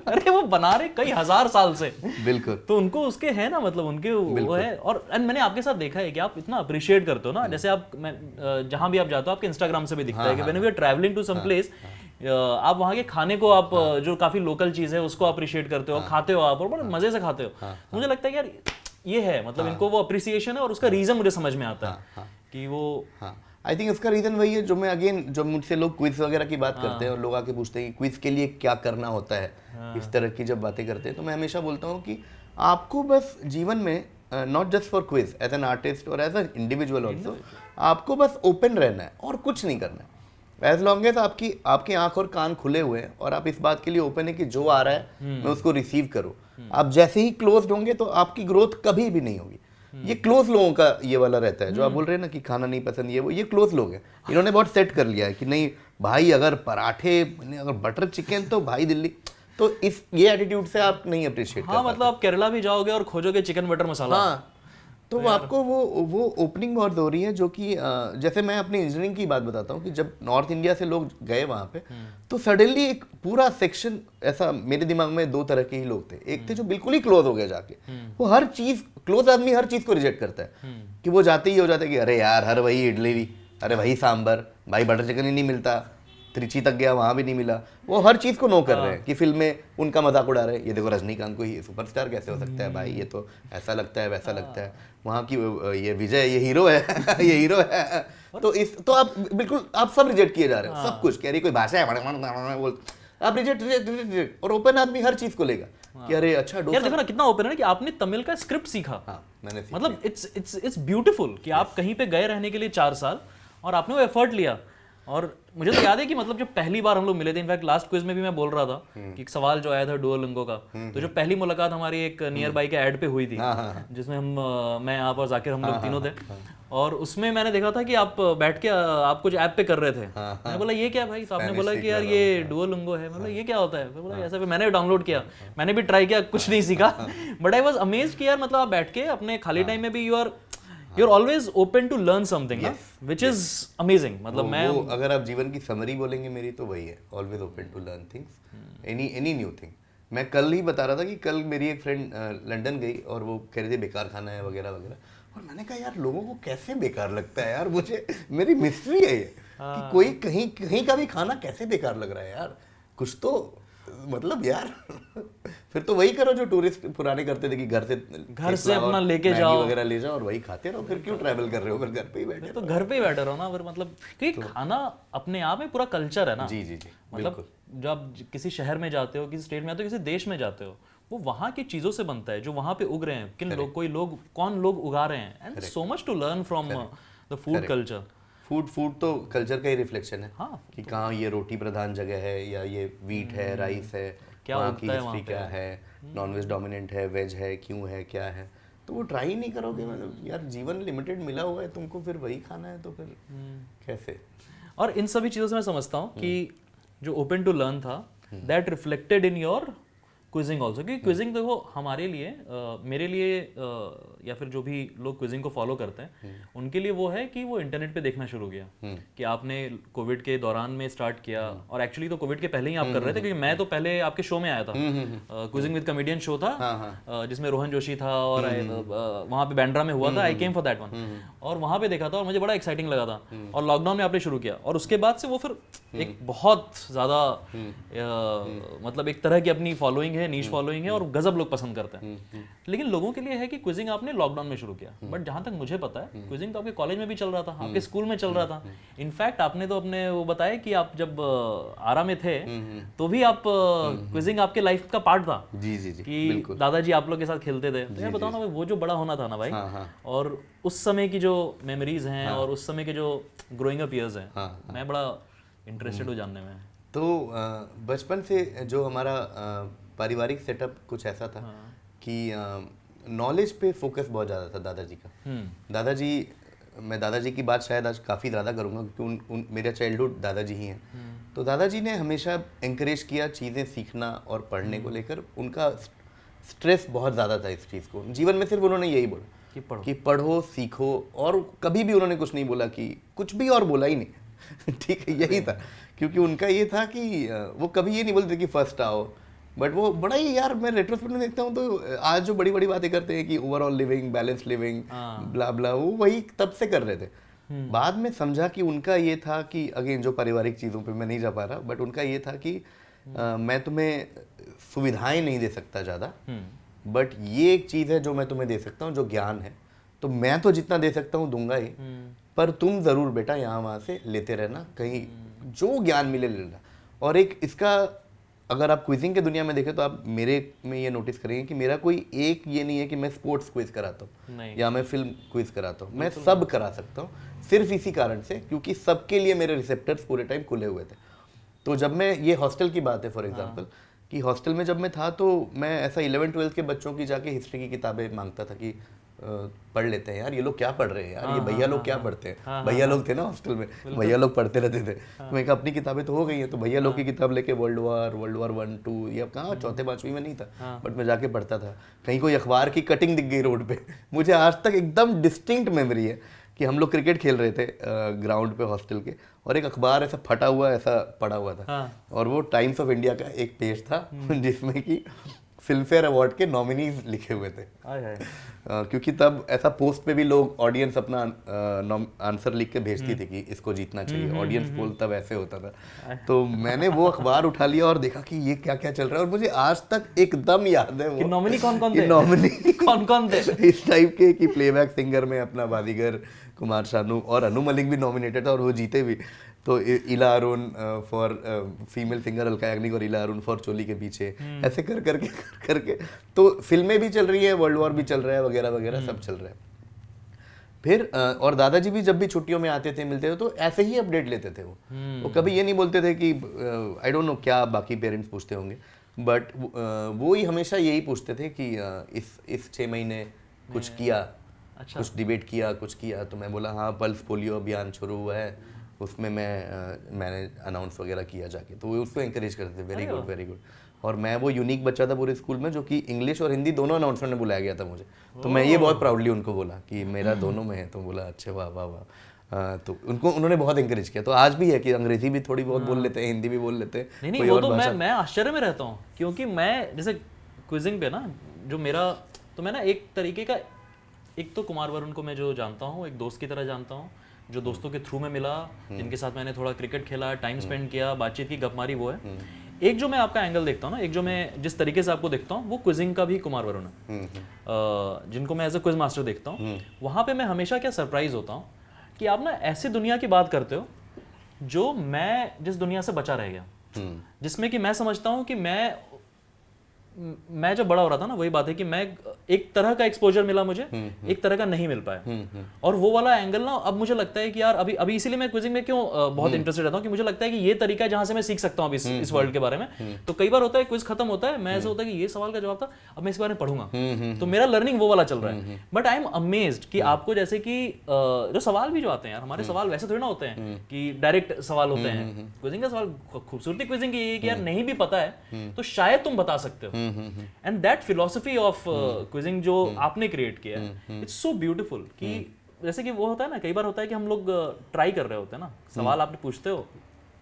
अरे वो बना रहे कई हजार साल से। बिल्कुल। तो उनको उसके है ना, मतलब उनके वो है। और मैंने आपके साथ देखा है कि आप इतना अप्रिशिएट करते हो ना, जैसे आप जहां भी आप जाते हो आपके इंस्टाग्राम से भी दिखता है कि when we are travelling to some place आप वहाँ के खाने को आप जो काफी लोकल चीज है उसको अप्रिशिएट करते हो, खाते हो आप और बड़े मजे से खाते हो। मुझे लगता है कि यार ये है, मतलब इनको वो अप्रिसिएशन है और उसका रीजन मुझे समझ में आता है कि वो आई थिंक इसका रीजन वही है जो मैं अगेन, जो मुझसे लोग क्विज वगैरह की बात करते हैं और लोग आके पूछते हैं कि क्विज के लिए क्या करना होता है, इस तरह की जब बातें करते हैं तो मैं हमेशा बोलता हूँ कि आपको बस जीवन में not just for quiz, as an artist और एज एन इंडिविजुअल ऑल्सो, आपको बस ओपन रहना है और कुछ नहीं करना है। एज लॉन्ग एज आपकी आंख और कान खुले हुए हैं और आप इस बात के लिए ओपन है कि जो आ रहा है मैं उसको रिसीव करूँ। आप जैसे ही क्लोज होंगे तो आपकी ग्रोथ कभी भी नहीं होगी। ये क्लोज लोगों का ये वाला रहता है जो आप बोल रहे हैं ना कि खाना नहीं पसंद, ये क्लोज लोग हैं। इन्होंने बहुत सेट कर लिया है कि नहीं भाई, अगर पराठे, अगर बटर चिकन तो भाई दिल्ली। तो ये एटीट्यूड से आप नहीं अप्रिशिएट कर पाते। मतलब आप केरला भी जाओगे और खोजोगे चिकन बटर मसाला। तो आपको वो ओपनिंग बहुत हो रही है जो कि जैसे मैं अपनी इंजीनियरिंग की बात बताता हूँ कि जब नॉर्थ इंडिया से लोग गए वहाँ पे तो सडनली एक पूरा सेक्शन ऐसा, मेरे दिमाग में दो तरह के ही लोग थे। एक थे जो बिल्कुल ही क्लोज हो गए जाके, वो हर चीज, क्लोज आदमी हर चीज को रिजेक्ट करता है कि वो जाते ही हो जाता है कि अरे यार हर वही इडली भी, अरे वही सांबर, भाई बटर चिकन ही नहीं मिलता, त्रिची तक गया वहाँ भी नहीं मिला। वो हर चीज़ को नो कर रहे हैं कि फिल्म में उनका मजाक उड़ा रहे हैं। ये देखो रजनीकांत को ही सुपरस्टार कैसे हो सकता है भाई, ये तो ऐसा लगता है वैसा लगता है। वहाँ की ये विजय, ये हीरो है ये हीरो है। तो आप बिल्कुल आप सब रिजेक्ट किए जा रहे हो, सब कुछ कह रही कोई भाषा है बोल, आप रिजेक्ट। और ओपन आदमी हर चीज़ को लेगा कि अरे अच्छा यार देखो ना कितना ओपन है कि आपने तमिल का स्क्रिप्ट सीखा। मैंने मतलब इट्स ब्यूटीफुल कि आप कहीं पे गए रहने के लिए 4 साल और आपने वो एफर्ट लिया। और मुझे तो याद है कि मतलब जब पहली बार हम लोग मिले थे, इनफैक्ट लास्ट क्विज में भी मैं बोल रहा था कि एक सवाल जो आया था डुओलिंगो का, तो जो पहली मुलाकात हमारी एक नियर बाई के ऐड पे हुई थी जिसमें मैं, आप और जाकिर हम लोग तीनों थे। और उसमें मैंने देखा था कि आप बैठ के आप कुछ ऐप पे कर रहे थे। मैंने बोला ये क्या भाई? तो आपने बोला कि यार ये डुओलिंगो है। मतलब ये क्या होता है? फिर बोला ऐसा। फिर मैंने डाउनलोड किया, मैंने भी ट्राई किया, कुछ नहीं सीखा। बट आई वाज अमेज्ड कि यार मतलब आप बैठ के अपने खाली टाइम में भी you're always open to learn something, ना, which is amazing। मतलब मैं अगर आप जीवन की समरी बोलेंगे मेरी तो वही है, always open to learn things, any new thing। मैं कल ही बता रहा था कि कल मेरी एक फ्रेंड लंदन गई और वो कह रही थी बेकार खाना है वगैरह वगैरह, और मैंने कहा यार लोगों को कैसे बेकार लगता है यार, मुझे मेरी मिस्ट्री है ये कि कोई कहीं का भी खाना कैसे बेकार लग रहा है यार, कुछ तो मतलब यार। फिर तो वही करो जो टूरिस्ट पुराने करते थे कि घर से अपना लेके जाओ वगैरह ले जाओ और वही खाते रहो। फिर क्यों ट्रैवल कर रहे हो, फिर घर पे ही बैठे तो घर पे ही बैठे रहो ना। फिर मतलब क्योंकि खाना अपने आप में पूरा कल्चर है ना। जी मतलब जब आप किसी शहर में जाते हो, किसी स्टेट में आते हो, किसी देश में जाते हो, वो वहाँ की चीजों से बनता है जो वहाँ पे उग रहे हैं, किन लोग कौन लोग उगा रहे हैं। And so much to learn from the food culture. Food तो कल्चर का ही रिफ्लेक्शन है। कि कहाँ ये रोटी प्रधान जगह है या ये वीट है, राइस है, क्या की हिस्ट्री क्या है, नॉनवेज डोमिनेंट है, वेज है, क्यों है, क्या है। तो वो ट्राई नहीं करोगे, मतलब यार जीवन लिमिटेड मिला हुआ है तुमको, फिर वही खाना है तो फिर कैसे। और इन सभी चीज़ों से मैं समझता हूँ कि जो ओपन टू लर्न था that reflected in your quizzing also. क्योंकि क्विजिंग देखो हमारे लिए मेरे लिए या फिर जो भी लोग क्विजिंग को फॉलो करते हैं उनके लिए वो है कि वो इंटरनेट पे देखना शुरू किया कि आपने कोविड के दौरान में स्टार्ट किया। और एक्चुअली तो कोविड के पहले ही आप कर रहे थे, क्योंकि मैं तो पहले आपके शो में आया था, क्विजिंग विद कॉमेडियन शो था जिसमें रोहन जोशी था और वहाँ पे बैंड्रा में हुआ था। आई केम फॉर दैट वन और वहाँ पे देखा था और मुझे बड़ा एक्साइटिंग लगा था। और लॉकडाउन में आपने शुरू किया और उसके बाद से वो फिर एक बहुत ज़्यादा मतलब एक तरह की अपनी फॉलोइंग है, नीश फॉलोइंग है और गजब लोग पसंद करते हैं। लेकिन लोगों के लिए है कि क्विजिंग आपने लॉकडाउन में शुरू किया, बट जहां तक मुझे पता है क्विजिंग तो आपके कॉलेज में भी चल रहा था, आपके स्कूल में चल रहा था। इनफैक्ट आपने तो अपने वो बताया कि आप जब आरा में थे तो भी आप क्विजिंग आपके लाइफ का पार्ट था। जी कि दादाजी आप लोग के साथ खेलते थे। तो यार बताओ ना भाई, वो जो बड़ा होना था ना भाई, और उस समय की जो मेमोरीज हैं और उस समय के जो ग्रोइंग अप ईयर्स हैं, मैं बड़ा इंटरेस्टेड हूँ जानने में। तो बचपन से जो हमारा पारिवारिक सेटअप कुछ ऐसा था कि नॉलेज पे फोकस बहुत ज़्यादा था दादाजी का। दादाजी मैं दादाजी की बात शायद आज काफ़ी ज़्यादा करूँगा क्योंकि मेरा चाइल्डहुड दादाजी ही हैं। तो दादाजी ने हमेशा encourage किया चीज़ें सीखना और पढ़ने को लेकर। उनका स्ट्रेस बहुत ज़्यादा था इस चीज़ को। जीवन में सिर्फ उन्होंने यही बोला कि पढ़ो सीखो, और कभी भी उन्होंने कुछ नहीं बोला कि कुछ भी और बोला ही नहीं ठीक है, यही था। क्योंकि उनका ये था कि वो कभी ये नहीं बोलते कि फर्स्ट आओ, बट वो बड़ा ही, यार मैं रेट्रोस्पेक्ट में देखता हूँ तो आज जो बड़ी बड़ी बातें करते हैं कि ओवरऑल लिविंग, बैलेंस लिविंग, ब्ला ब्ला, वो वही तब से कर रहे थे। बाद में समझा कि उनका ये था कि अगेन जो पारिवारिक चीज़ों पे मैं नहीं जा पा रहा, बट उनका ये था कि मैं तुम्हें सुविधाएं नहीं दे सकता ज़्यादा, बट ये एक चीज़ है जो मैं तुम्हें दे सकता हूँ, जो ज्ञान है। तो मैं तो जितना दे सकता हूँ दूंगा ही, पर तुम ज़रूर बेटा यहाँ वहाँ से लेते रहना, कहीं जो ज्ञान मिले लेना। और एक इसका अगर आप क्विजिंग के दुनिया में देखें तो आप मेरे में ये नोटिस करेंगे कि मेरा कोई एक ये नहीं है कि मैं स्पोर्ट्स क्विज कराता हूँ या मैं फिल्म क्विज कराता हूँ, मैं सब करा सकता हूँ, सिर्फ इसी कारण से क्योंकि सबके लिए मेरे रिसेप्टर्स पूरे टाइम खुले हुए थे। तो जब मैं, ये हॉस्टल की बात है फॉर एग्जांपल, कि हॉस्टल में जब मैं था तो मैं ऐसा 11-12 के बच्चों की जाके हिस्ट्री की किताबें मांगता था कि पढ़ लेते हैं यार, ये लोग क्या पढ़ रहे हैं यार, ये भैया लोग क्या पढ़ते हैं। भैया लोग थे ना हॉस्टल में, भैया लोग पढ़ते रहते थे। तो मैं कहा अपनी किताबें तो हो गई हैं, तो भैया लोग की किताब लेके वर्ल्ड वॉर 1, 2, या कहाँ चौथे पांचवी में नहीं था, बट मैं जाके पढ़ता था। कहीं कोई अखबार की कटिंग दिख गई रोड पे, मुझे आज तक एकदम डिस्टिंक्ट मेमोरी है कि हम लोग क्रिकेट खेल रहे थे ग्राउंड पे हॉस्टल के, और एक अखबार ऐसा फटा हुआ ऐसा पड़ा हुआ था, और वो टाइम्स ऑफ इंडिया का एक पेज था जिसमें कि फिल्म फेयर अवार्ड के नॉमिनीज लिखे हुए थे। क्योंकि तब ऐसा पोस्ट पे भी लोग, ऑडियंस अपना आंसर लिख के भेजती थी कि इसको जीतना चाहिए, ऑडियंस पोल तब ऐसे होता था। तो मैंने वो अखबार उठा लिया और देखा कि ये क्या क्या चल रहा है, और मुझे आज तक एकदम याद है वो नॉमिनी कौन कौन थे, नॉमिनी कौन थे इस टाइप के, कि प्लेबैक सिंगर में अपना बाजीगर, कुमार शानू और अनु मलिक भी नॉमिनेटेड था और वो जीते भी। तो इला Arun for female singer Alka Yagnik और इला अरुण फॉर चोली के पीछे, ऐसे कर करके तो फिल्में भी चल रही है, वर्ल्ड वॉर भी चल रहा है, वगैरह वगैरह सब चल रहा है। फिर और दादाजी भी जब भी छुट्टियों में आते थे, मिलते थे, तो ऐसे ही अपडेट लेते थे वो कभी ये नहीं बोलते थे कि आई डोंट नो क्या बाकी पेरेंट्स पूछते होंगे, बट वो ही हमेशा यही पूछते थे कि इस 6 महीने कुछ किया, कुछ डिबेट किया, कुछ किया। तो मैं बोला हाँ, पल्स पोलियो अभियान शुरू हुआ है, उसमें मैंने अनाउंस वगैरह किया जाके, तो वो उसको एंकरेज करते थे, वेरी गुड वेरी गुड। और मैं वो यूनिक बच्चा था पूरे स्कूल में जो कि इंग्लिश और हिंदी दोनों अनाउंसमेंट में बुलाया गया था मुझे, तो मैं ये बहुत प्राउडली उनको बोला कि मेरा दोनों में है। तो बोला अच्छा वाह वाह वाह। तो उन्होंने बहुत एंकरेज किया। तो आज भी है कि अंग्रेजी भी थोड़ी बहुत बोल लेते हैं, हिंदी भी बोल लेते हैं। नहीं वो तो मैं आश्चर्य में रहता हूँ, क्योंकि मैं जैसे क्विजिंग पे ना, जो मेरा, तो मैं ना एक तरीके का, एक तो कुमार वरुण को मैं जो जानता हूँ एक दोस्त की तरह जानता हूँ, जो दोस्तों के थ्रू में मिला, जिनके साथ मैंने थोड़ा क्रिकेट खेला, टाइम स्पेंड किया, बातचीत की, गप मारी, वो है। एक जो मैं आपका एंगल देखता हूँ ना, एक जो मैं जिस तरीके से आपको देखता हूँ, वो क्विजिंग का भी कुमार वरुण है, जिनको मैं एज अ क्विज मास्टर देखता हूँ। वहाँ पे मैं हमेशा क्या सरप्राइज होता हूँ कि आप ना ऐसी दुनिया की बात करते हो जो मैं जिस दुनिया से बचा रह गया, जिसमें कि मैं समझता हूँ कि मैं जब बड़ा हो रहा था ना, वही बात है कि मैं एक तरह का एक्सपोजर मिला मुझे, एक तरह का नहीं मिल पाया। और वो वाला एंगल ना अब मुझे लगता है कि यार अभी इसीलिए मैं क्विजिंग में क्यों बहुत इंटरेस्टेड रहता हूँ, कि मुझे लगता है कि ये तरीका है जहां से मैं सीख सकता हूँ इस वर्ल्ड के बारे में। तो कई बार होता है क्विज खत्म होता है, मैं ऐसा होता है कि ये सवाल का जवाब था, अब मैं इस बारे में पढ़ूंगा, तो मेरा लर्निंग वो वाला चल रहा है। बट आई एम अमेज्ड कि आपको जैसे कि जो सवाल भी जो आते हैं यार, हमारे सवाल वैसे थोड़ी ना होते हैं कि डायरेक्ट सवाल होते हैं। क्विजिंग का सवाल, खूबसूरती क्विजिंग की ये कि यार नहीं भी पता है तो शायद तुम बता सकते हो। And that philosophy of quizzing जो आपने क्रिएट किया है, इट्स सो ब्यूटीफुल। कि जैसे कि वो होता है ना, कई बार होता है कि हम लोग ट्राई कर रहे होते हैं ना, सवाल आपने पूछते हो,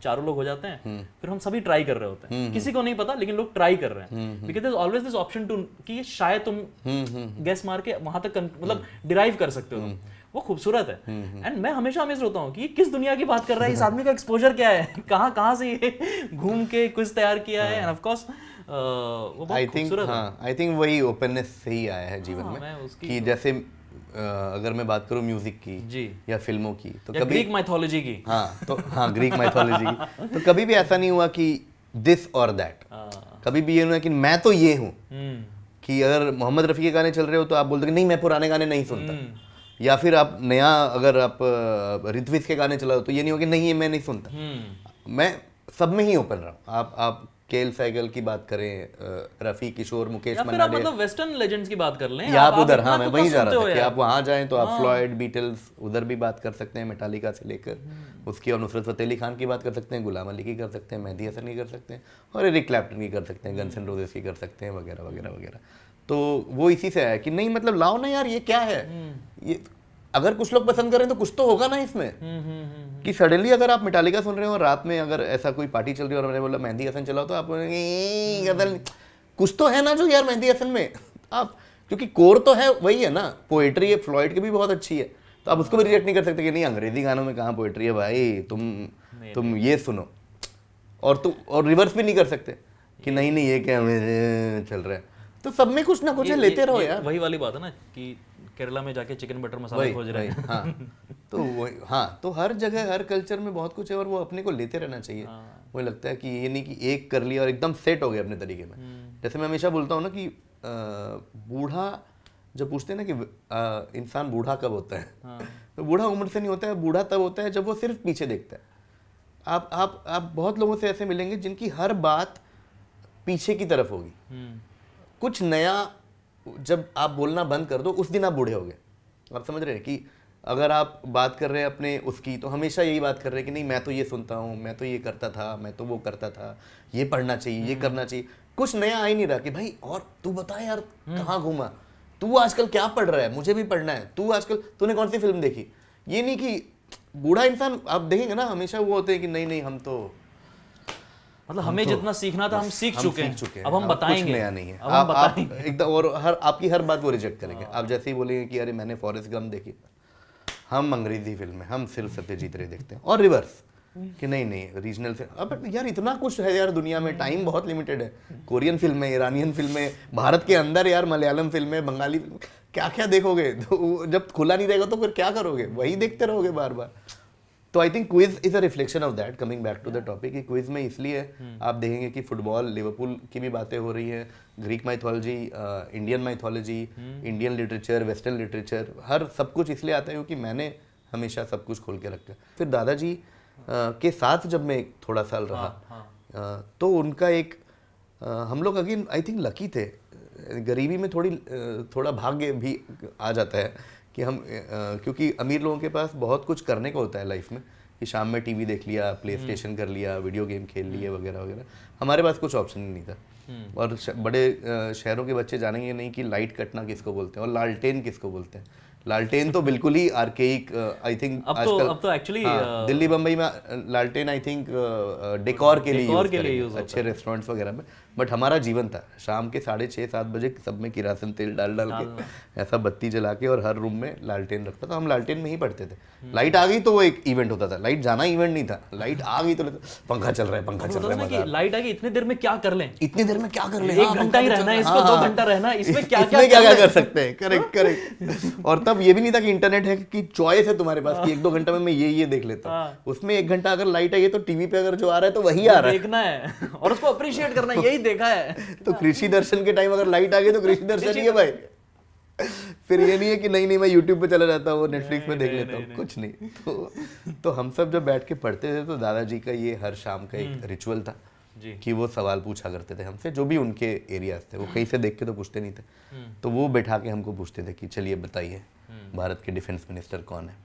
चारों लोग हो जाते हैं, फिर हम सभी ट्राई कर रहे होते हैं, किसी को नहीं पता लेकिन लोग ट्राई कर रहे हैं, because there is always this option too कि शायद तुम गेस मार के वहां तक मतलब डिराइव कर सकते हो। वो खूबसूरत है। एंड मैं हमेशा अमेज़्ड होता हूँ कि ये किस दुनिया की बात कर रहा है, इस आदमी का एक्सपोजर क्या है, कहाँ से ये घूम के क्विज तैयार किया है। एंड ऑफ कोर्स वो बहुत खूबसूरत है। आई थिंक वही ओपननेस से ही आया है जीवन में, कि जैसे अगर मैं बात करूं म्यूजिक की जी, या फिल्मों की, तो कभी ग्रीक माइथोलॉजी की, ग्रीक माइथोलॉजी की, तो कभी भी ऐसा नहीं हुआ कि दिस और दैट। कभी भी ये नहीं हुआ कि मैं तो ये हूँ, कि अगर मोहम्मद रफ़ी के गाने चल रहे हो तो आप बोलते कि नहीं मैं पुराने गाने नहीं सुनता, या फिर आप नया अगर आप ऋत्विज के गाने चलाओ तो ये नहीं हो कि नहीं ये मैं नहीं सुनता। मैं सब में ही ओपन रहा हूँ। आप केएल सहगल की बात करें, रफ़ी किशोर, मुकेश या फिर आप मनाडे, मतलब वेस्टर्न लेजेंड्स की बात कर लें, या आप उधर, इतना हाँ मैं कुछ वही जा सुनते रहा हो था कि यार। आप वहाँ जाएं तो आप फ्लॉयड, बीटल्स, उधर भी बात कर सकते हैं, मेटालिका से लेकर उसकी, और नुसरत फ़तेह अली खान की बात कर सकते हैं, गुलाम अली की कर सकते हैं, मेहदी हसन की कर सकते हैं, और एरिक क्लैप्टन की कर सकते हैं, गन्स एंड रोजेस की कर सकते हैं, वगैरह वगैरह वगैरह। तो वो इसी से आया कि नहीं मतलब लाओ ना यार, ये क्या है, ये अगर कुछ लोग पसंद करें तो कुछ तो होगा ना इसमें। कि सडनली अगर आप मेटालिका सुन रहे हो और रात में अगर ऐसा कोई पार्टी चल रही है और मैंने बोला मेहदी हसन चलाओ, तो आप बोलेंगे कुछ तो है ना जो यार मेहदी हसन में आप, क्योंकि कोर तो है वही है ना, पोएट्री है फ्लॉयड की भी बहुत अच्छी है, तो आप उसको भी रिजेक्ट नहीं कर सकते कि नहीं अंग्रेजी गानों में कहाँ पोएट्री है भाई, तुम ये सुनो, और रिवर्स भी नहीं कर सकते कि नहीं नहीं ये क्या चल रहा है, तो सब में कुछ ना कुछ है, लेते रहो यार। वही वाली बात है ना कि केरला में जाके चिकन बटर मसाला खोज रहे हैं। हाँ तो वही, हाँ तो हर जगह हर कल्चर में बहुत कुछ है और वो अपने को लेते रहना चाहिए। मुझे लगता है कि ये नहीं कि एक कर लिया और एकदम सेट हो गया अपने तरीके में। जैसे मैं हमेशा बोलता हूँ ना कि बूढ़ा जब पूछते हैं ना कि इंसान बूढ़ा कब होता है, तो बूढ़ा उम्र से नहीं होता है, बूढ़ा तब होता है जब वो सिर्फ पीछे देखता है। आप बहुत लोगों से ऐसे मिलेंगे जिनकी हर बात पीछे की तरफ होगी, कुछ नया जब आप बोलना बंद कर दो उस दिन आप बूढ़े हो गए। आप समझ रहे हैं कि अगर आप बात कर रहे हैं अपने उसकी, तो हमेशा यही बात कर रहे हैं कि नहीं मैं तो ये सुनता हूँ, मैं तो ये करता था, मैं तो वो करता था, ये पढ़ना चाहिए, ये करना चाहिए, कुछ नया आ ही नहीं रहा कि भाई और तू बता यार कहाँ घूमा, तू आजकल क्या पढ़ रहा है, मुझे भी पढ़ना है, तू आजकल तूने कौन सी फिल्म देखी। ये नहीं कि बूढ़ा इंसान आप देखेंगे ना हमेशा वो होते हैं कि नहीं नहीं हम तो मतलब हमें जितना सीखना था हम सीख चुके हैं, अब हम कुछ बताएंगे, नया नहीं है। अब हम बताएंगे एकदम, और आपकी हर बात वो रिजेक्ट करेंगे। आप जैसे ही बोलेंगे कि अरे मैंने फॉरेस्ट गम देखी, हम अंग्रेजी फिल्म है, हम सिर्फ सत्यजीत रे देखते हैं, और रिवर्स कि नहीं नहीं रीजनल फिल्म। अब यार इतना कुछ है यार दुनिया में, टाइम बहुत लिमिटेड है। कोरियन फिल्में, ईरानियन फिल्में, भारत के अंदर यार मलयालम फिल्में, बंगाली फिल्में, क्या क्या देखोगे। तो जब खुला नहीं रहेगा तो फिर क्या करोगे, वही देखते रहोगे बार बार। तो I think quiz is a reflection of that. Coming back to the topic, कि क्विज में इसलिए आप देखेंगे कि फुटबॉल, लिवरपूल की भी बातें हो रही हैं, Greek mythology, Indian mythology, Indian literature, western literature, हर सब कुछ इसलिए आता है क्योंकि मैंने हमेशा सब कुछ खोल के रखा। फिर दादाजी के साथ जब मैं थोड़ा साल रहा, तो उनका एक हम लोग अगेन आई थिंक लकी थे, गरीबी में थोड़ा भाग्य भी आ जाता है कि हम क्योंकि अमीर लोगों के पास बहुत कुछ करने का होता है लाइफ में, कि शाम में टीवी देख लिया, प्ले स्टेशन कर लिया, वीडियो गेम खेल लिए वगैरह वगैरह। हमारे पास कुछ ऑप्शन ही नहीं था। और बड़े शहरों के बच्चे जानेंगे नहीं कि लाइट कटना किसको बोलते हैं और लालटेन किसको बोलते हैं। लालटेन तो बिल्कुल ही आर्केइक, आई थिंक आजकल अब तो एक्चुअली दिल्ली बम्बई में लालटेन आई थिंक डेकोर के लिए यूज अच्छे रेस्टोरेंट्स वगैरह में। बट हमारा जीवन था शाम के 6:30-7 बजे सब में किरासन तेल डाल के ऐसा बत्ती जला के, और हर रूम में लालटेन रखता था। हम लालटेन में ही पढ़ते थे। लाइट आ गई तो वो एक इवेंट होता था, लाइट जाना इवेंट नहीं था, लाइट आ गई तो पंखा चल रहा है, लाइट आ गई इतनी देर में क्या कर लें, इतनी देर में क्या कर लें, 1 घंटा ही रहना है इसको, 2 घंटा रहना है, इसमें क्या कर सकते हैं। करेक्ट। और तब ये भी नहीं था कि इंटरनेट है कि चॉइस है तुम्हारे पास कि 1-2 घंटा में मैं ये देख लेता हूँ। उसमें 1 घंटा अगर लाइट आई है तो टीवी पे अगर जो आ रहा है तो वही आ रहा है, देखना है और उसको अप्रिशिएट करना है, यही देखा है। तो कृषि दर्शन के टाइम अगर लाइट आ गई तो कृषि दर्शन ही है भाई। फिर ये नहीं है कि नहीं मैं यूट्यूब पे चला जाता हूँ, नेटफ्लिक्स पे देख लेता हूँ, कुछ नहीं। तो हम सब जब बैठ के पढ़ते थे तो दादाजी का ये हर शाम का एक रिचुअल था कि वो सवाल पूछा करते थे हमसे, जो भी उनके एरियाज थे। वो कहीं से देख के तो पूछते नहीं थे, तो वो बैठा के हमको पूछते थे कि चलिए बताइए भारत के डिफेंस मिनिस्टर कौन है।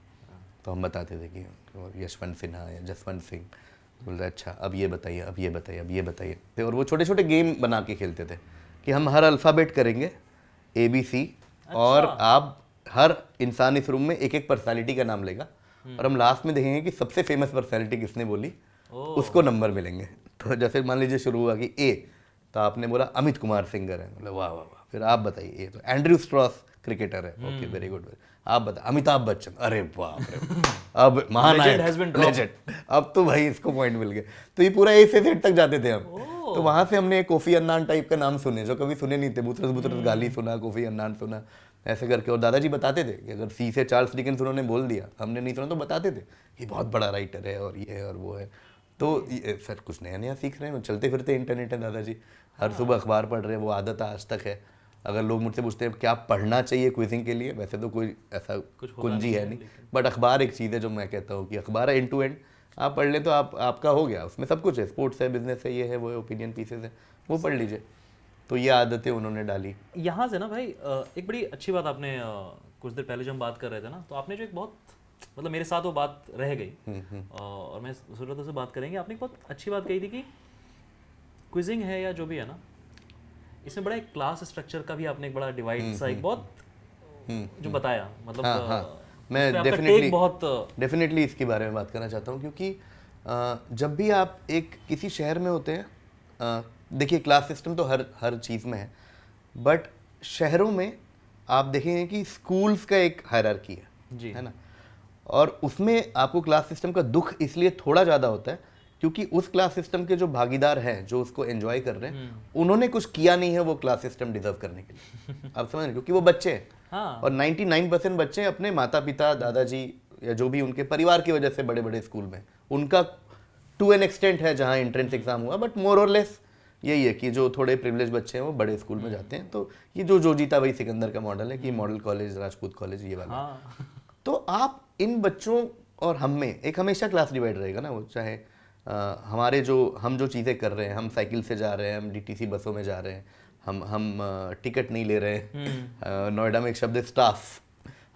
तो हम बताते थे कि यशवंत सिन्हा या जसवंत सिंह। बोल रहे अच्छा अब ये बताइए, अब ये बताइए, अब ये बताइए। और वो छोटे छोटे गेम बना के खेलते थे कि हम हर अल्फ़ाबेट करेंगे ABC, और आप हर इंसान इस रूम में एक एक पर्सनालिटी का नाम लेगा, और हम लास्ट में देखेंगे कि सबसे फेमस पर्सनालिटी किसने बोली, उसको नंबर मिलेंगे। तो जैसे मान लीजिए शुरू हुआ कि A, तो आपने बोला अमित कुमार सिंगर है, मतलब वाह वाह वाह। फिर आप बताइए, तो एंड्रयू स्ट्रॉस क्रिकेटर है, ओके वेरी गुड। आप बताइए अमिताभ बच्चन, अरे बाप रे, अब महानायक लेजेंड, अब तो भाई इसको पॉइंट मिल गए। तो ये पूरा A से Z तक जाते थे हम। तो वहां से हमने कोफी अन्नान टाइप का नाम सुने जो कभी सुने नहीं थे। बुतरस बुतरस गाली सुना, कोफी अन्नान सुना, ऐसे करके। और दादाजी बताते थे कि अगर C से चार्ल्स डिकेंस उन्होंने बोल दिया, हमने नहीं सुना, तो बताते थे ये बहुत बड़ा राइटर है और ये है और वो है। तो सर कुछ नया नया सीख रहे हैं, चलते फिरते इंटरनेट है दादाजी, हर सुबह अखबार पढ़ रहे हैं, वो आदत आज तक है। अगर लोग मुझसे पूछते हैं क्या पढ़ना चाहिए क्विजिंग के लिए, वैसे तो कोई ऐसा कुंजी है नहीं, बट अखबार एक चीज़ है जो मैं कहता हूँ कि अखबार एंड टू एंड आप पढ़ लें तो आपका हो गया, उसमें सब कुछ है, स्पोर्ट्स है, बिजनेस है, ये है, वो है, ओपिनियन पीसेस है, वो पढ़ लीजिए। तो ये आदतें उन्होंने डाली। यहाँ से ना भाई एक बड़ी अच्छी बात आपने कुछ देर पहले जब हम बात कर रहे थे ना, तो आपने जो एक बहुत मतलब मेरे साथ वो बात रह गई और मैं सूरत से बात करेंगे। आपने एक बहुत अच्छी बात कही थी कि क्विजिंग है या जो भी है ना, इसमें बड़ा एक क्लास स्ट्रक्चर का भी आपने एक बड़ा डिवाइड सा एक बहुत जो बताया, मतलब मैं डेफिनेटली इसके बारे में बात करना चाहता हूँ, क्योंकि जब भी आप एक किसी शहर में होते हैं, देखिए क्लास सिस्टम तो हर चीज़ में है, बट शहरों में आप देखेंगे कि स्कूल्स का एक हायरार्की है ना, और उसमें आपको क्लास सिस्टम का दुख इसलिए थोड़ा ज़्यादा होता है क्योंकि उस क्लास सिस्टम के जो भागीदार हैं, जो उसको एंजॉय कर रहे हैं, उन्होंने कुछ किया नहीं है वो क्लास सिस्टम डिजर्व करने के लिए। आप समझ रहे, क्योंकि वो बच्चे हैं। हाँ। और 99% बच्चे अपने माता पिता, दादाजी या जो भी उनके परिवार की वजह से बड़े बड़े स्कूल में, उनका टू एन एक्सटेंट है जहाँ एंट्रेंस एग्जाम हुआ, बट मोर और लेस यही है कि जो थोड़े प्रिविलेज बच्चे हैं वो बड़े स्कूल में जाते हैं। तो ये जो जीता वही सिकंदर का मॉडल है कि मॉडल कॉलेज, राजपूत कॉलेज, ये वाला। तो आप इन बच्चों और हम में एक हमेशा क्लास डिवाइड रहेगा ना, वो चाहे हम जो चीज़ें कर रहे हैं, हम साइकिल से जा रहे हैं, हम डीटीसी बसों में जा रहे हैं, हम टिकट नहीं ले रहे हैं, नोएडा में एक शब्द है स्टाफ,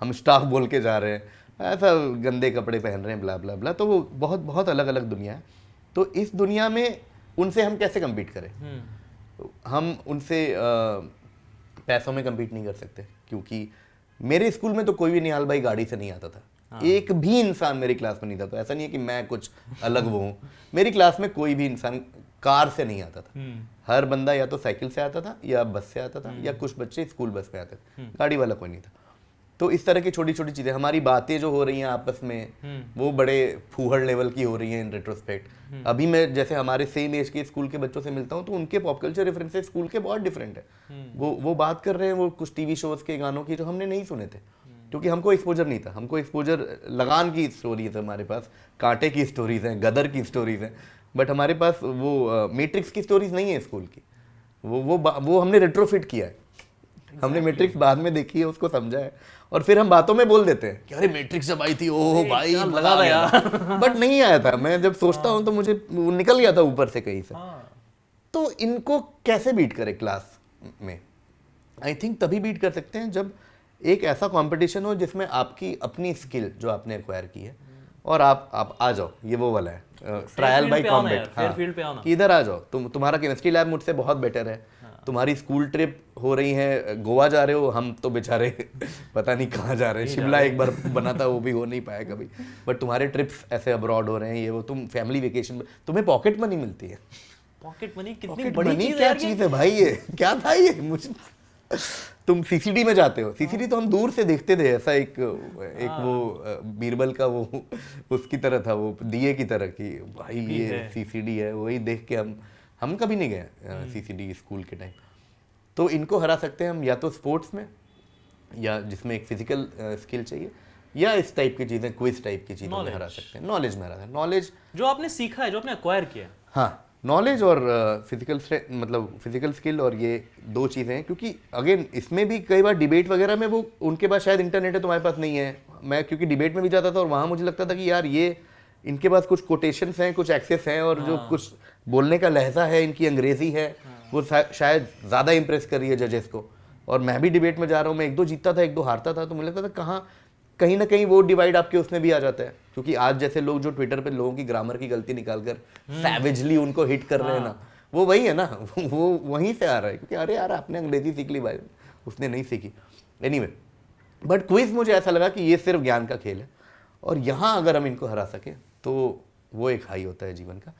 हम स्टाफ बोल के जा रहे हैं, ऐसा गंदे कपड़े पहन रहे हैं, ब्ला ब्ला ब्ला। तो वो बहुत बहुत अलग अलग दुनिया है। तो इस दुनिया में उनसे हम कैसे कम्पीट करें? हम उनसे पैसों में कम्पीट नहीं कर सकते, क्योंकि मेरे स्कूल में तो कोई भी निहाल भाई गाड़ी से नहीं आता था। एक भी इंसान मेरी क्लास में नहीं था। तो ऐसा नहीं है कि मैं कुछ अलग वो हूँ, मेरी क्लास में कोई भी इंसान कार से नहीं आता था। हर बंदा या तो साइकिल से आता था या बस से आता था, या कुछ बच्चे स्कूल बस में आते थे, गाड़ी वाला कोई नहीं था। तो इस तरह की छोटी छोटी चीज़ें, हमारी बातें जो हो रही हैं आपस में, वो बड़े फूहड़ लेवल की हो रही हैं इन रेट्रोस्पेक्ट। अभी मैं जैसे हमारे सेम एज के स्कूल के बच्चों से मिलता हूँ तो उनके पॉप कल्चर रेफरेंसेस स्कूल के बहुत डिफरेंट है। वो बात कर रहे हैं वो कुछ टीवी शोज के गानों की जो हमने नहीं सुने थे, क्योंकि हमको एक्सपोजर नहीं था। हमको एक्सपोजर लगान की स्टोरीज है, हमारे पास कांटे की स्टोरीज हैं, गदर की स्टोरीज हैं, बट हमारे पास वो मैट्रिक्स की स्टोरीज नहीं है स्कूल की। वो हमने रेट्रोफिट किया है। हमने मैट्रिक्स बाद में देखी है, उसको समझा है, और फिर हम बातों में बोल देते हैं कि अरे मैट्रिक्स जब आई थी, ओह भाई लगा था यार, बट नहीं आया था। मैं जब सोचता हूँ तो मुझे वो निकल गया था ऊपर से कहीं से। तो इनको कैसे बीट करें क्लास में? आई थिंक तभी बीट कर सकते हैं जब एक ऐसा कंपटीशन हो जिसमें आपकी अपनी स्किल जो आपने एक्वायर की है, और आप आ जाओ, ये वो वाला है ट्रायल बाय कॉम्बैट, कि इधर आ जाओ, तुम्हारा केमिस्ट्री लैब मुझसे बहुत बेटर है, तुम्हारी स्कूल ट्रिप हो रही है, गोवा जा रहे हो, हम तो बेचारे पता नहीं कहाँ जा रहे हैं, शिमला एक बार बना था वो भी हो नहीं पाया कभी, बट तुम्हारे ट्रिप्स ऐसे अब्रॉड हो रहे हैं, ये वो, तुम फैमिली वेकेशन, तुम्हें पॉकेट मनी मिलती है। पॉकेट मनी कितनी बड़ी चीज है, क्या चीज है भाई, ये क्या था ये? मुझे तुम सीसीडी में जाते हो, सीसीडी तो हम दूर से देखते थे, ऐसा एक वो बीरबल का वो उसकी तरह था, वो दिए की तरह की, भाई ये सीसीडी है, वही देख के हम कभी नहीं गए सीसीडी स्कूल के टाइम। तो इनको हरा सकते हैं हम या तो स्पोर्ट्स में, या जिसमें एक फिजिकल स्किल चाहिए, या इस टाइप की चीजें, क्विज टाइप की चीजें में हरा सकते हैं। नॉलेज में हरा है, नॉलेज जो आपने सीखा है, जो आपने एक्वायर किया। हाँ, नॉलेज और फिजिकल स्किल, और ये दो चीज़ें हैं। क्योंकि अगेन इसमें भी कई बार डिबेट वगैरह में वो उनके पास शायद इंटरनेट है, तुम्हारे पास नहीं है। मैं क्योंकि डिबेट में भी जाता था और वहाँ मुझे लगता था कि यार ये इनके पास कुछ कोटेशंस हैं, कुछ एक्सेस हैं, और जो कुछ बोलने का लहजा है, इनकी अंग्रेजी है, वो शायद ज़्यादा इंप्रेस कर रही है जजेस को। और मैं भी डिबेट में जा रहा हूँ, मैं एक दो जीतता था, एक दो हारता था, तो मुझे लगता था कहीं ना कहीं वो डिवाइड आपके उसमें भी आ जाता है। क्योंकि आज जैसे लोग जो ट्विटर पे लोगों की ग्रामर की गलती निकालकर सैवेजली उनको हिट कर रहे हैं ना, वो वही है ना, वो वहीं से आ रहा है। क्योंकि अरे यार आपने अंग्रेजी सीख ली भाई, उसने नहीं सीखी। एनीवे, बट क्विज मुझे ऐसा लगा कि ये सिर्फ ज्ञान का खेल है, और यहाँ अगर हम इनको हरा सके तो वो एक हाई होता है जीवन का।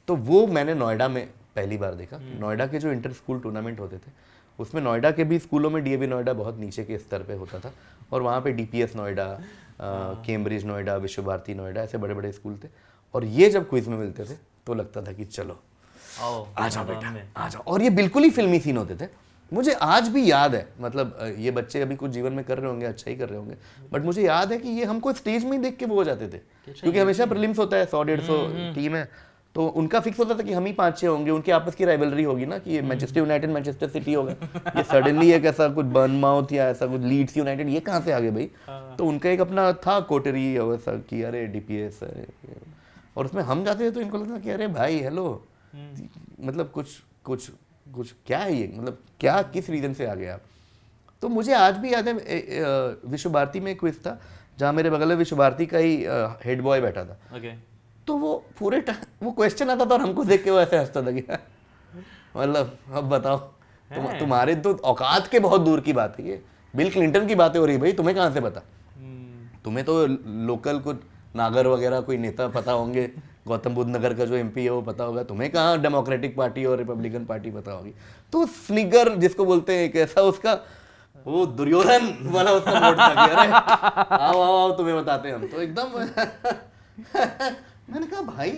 तो वो मैंने नोएडा में पहली बार देखा। नोएडा के जो इंटर स्कूल टूर्नामेंट होते थे, उसमें नोएडा के भी स्कूलों में डीएवी नोएडा बहुत नीचे के स्तर पे होता था, और वहाँ पे डीपीएस नोएडा, कैम्ब्रिज नोएडा, विश्व भारती नोएडा, ऐसे बड़े बड़े स्कूल थे। और ये जब क्विज में मिलते थे तो लगता था कि चलो आ जाओ बेटा, आ जाओ। और ये बिल्कुल ही फिल्मी सीन होते थे। मुझे आज भी याद है, मतलब ये बच्चे अभी कुछ जीवन में कर रहे होंगे, अच्छा ही कर रहे होंगे, बट मुझे याद है कि ये हमको स्टेज में ही देख के वो हो जाते थे। क्योंकि हमेशा प्रीलिम्स होता है, 100-150 टीम है, तो उनका फिक्स होता था कि हम ही 5-6 होंगे। उनके आपस की राइवलरी होगी ना, कि ये मैनचेस्टर यूनाइटेड मैनचेस्टर सिटी होगा, ये सडनली एक ऐसा कुछ बर्नमाउथ या ऐसा कुछ लीड्स यूनाइटेड, ये कहाँ से आ गए भाई? तो उनका एक अपना था कोटरी वैसा कि अरे डीपीएस, और उसमें हम जाते थे तो इनको लगता था कि अरे भाई हेलो, मतलब कुछ क्या है ये, मतलब क्या किस रीज़न से आ गए आप। तो मुझे आज भी याद है विश्व भारती में क्विज था जहाँ मेरे बगल में विश्व भारती का ही हेड बॉय बैठा था। okay. तो वो पूरे वो क्वेश्चन आता था और हमको देख के वो ऐसे हंसता था कि मतलब अब बताओ तुम्हारे तो औकात के बहुत दूर की बात है ये, बिल क्लिंटन की बातें हो रही भाई, तुम्हें कहाँ से पता? तुम्हें तो लोकल कुछ नागर वगैरह कोई नेता पता होंगे, गौतम बुद्ध नगर का जो एमपी है वो पता होगा, तुम्हें कहाँ डेमोक्रेटिक पार्टी और रिपब्लिकन पार्टी पता होगी। तो स्निगर जिसको बोलते हैं, एक ऐसा उसका वो दुर्योधन वाला उसका मोड था कि अरे आओ आओ आओ तुम्हें बताते हैं हम। तो एकदम मैंने कहा भाई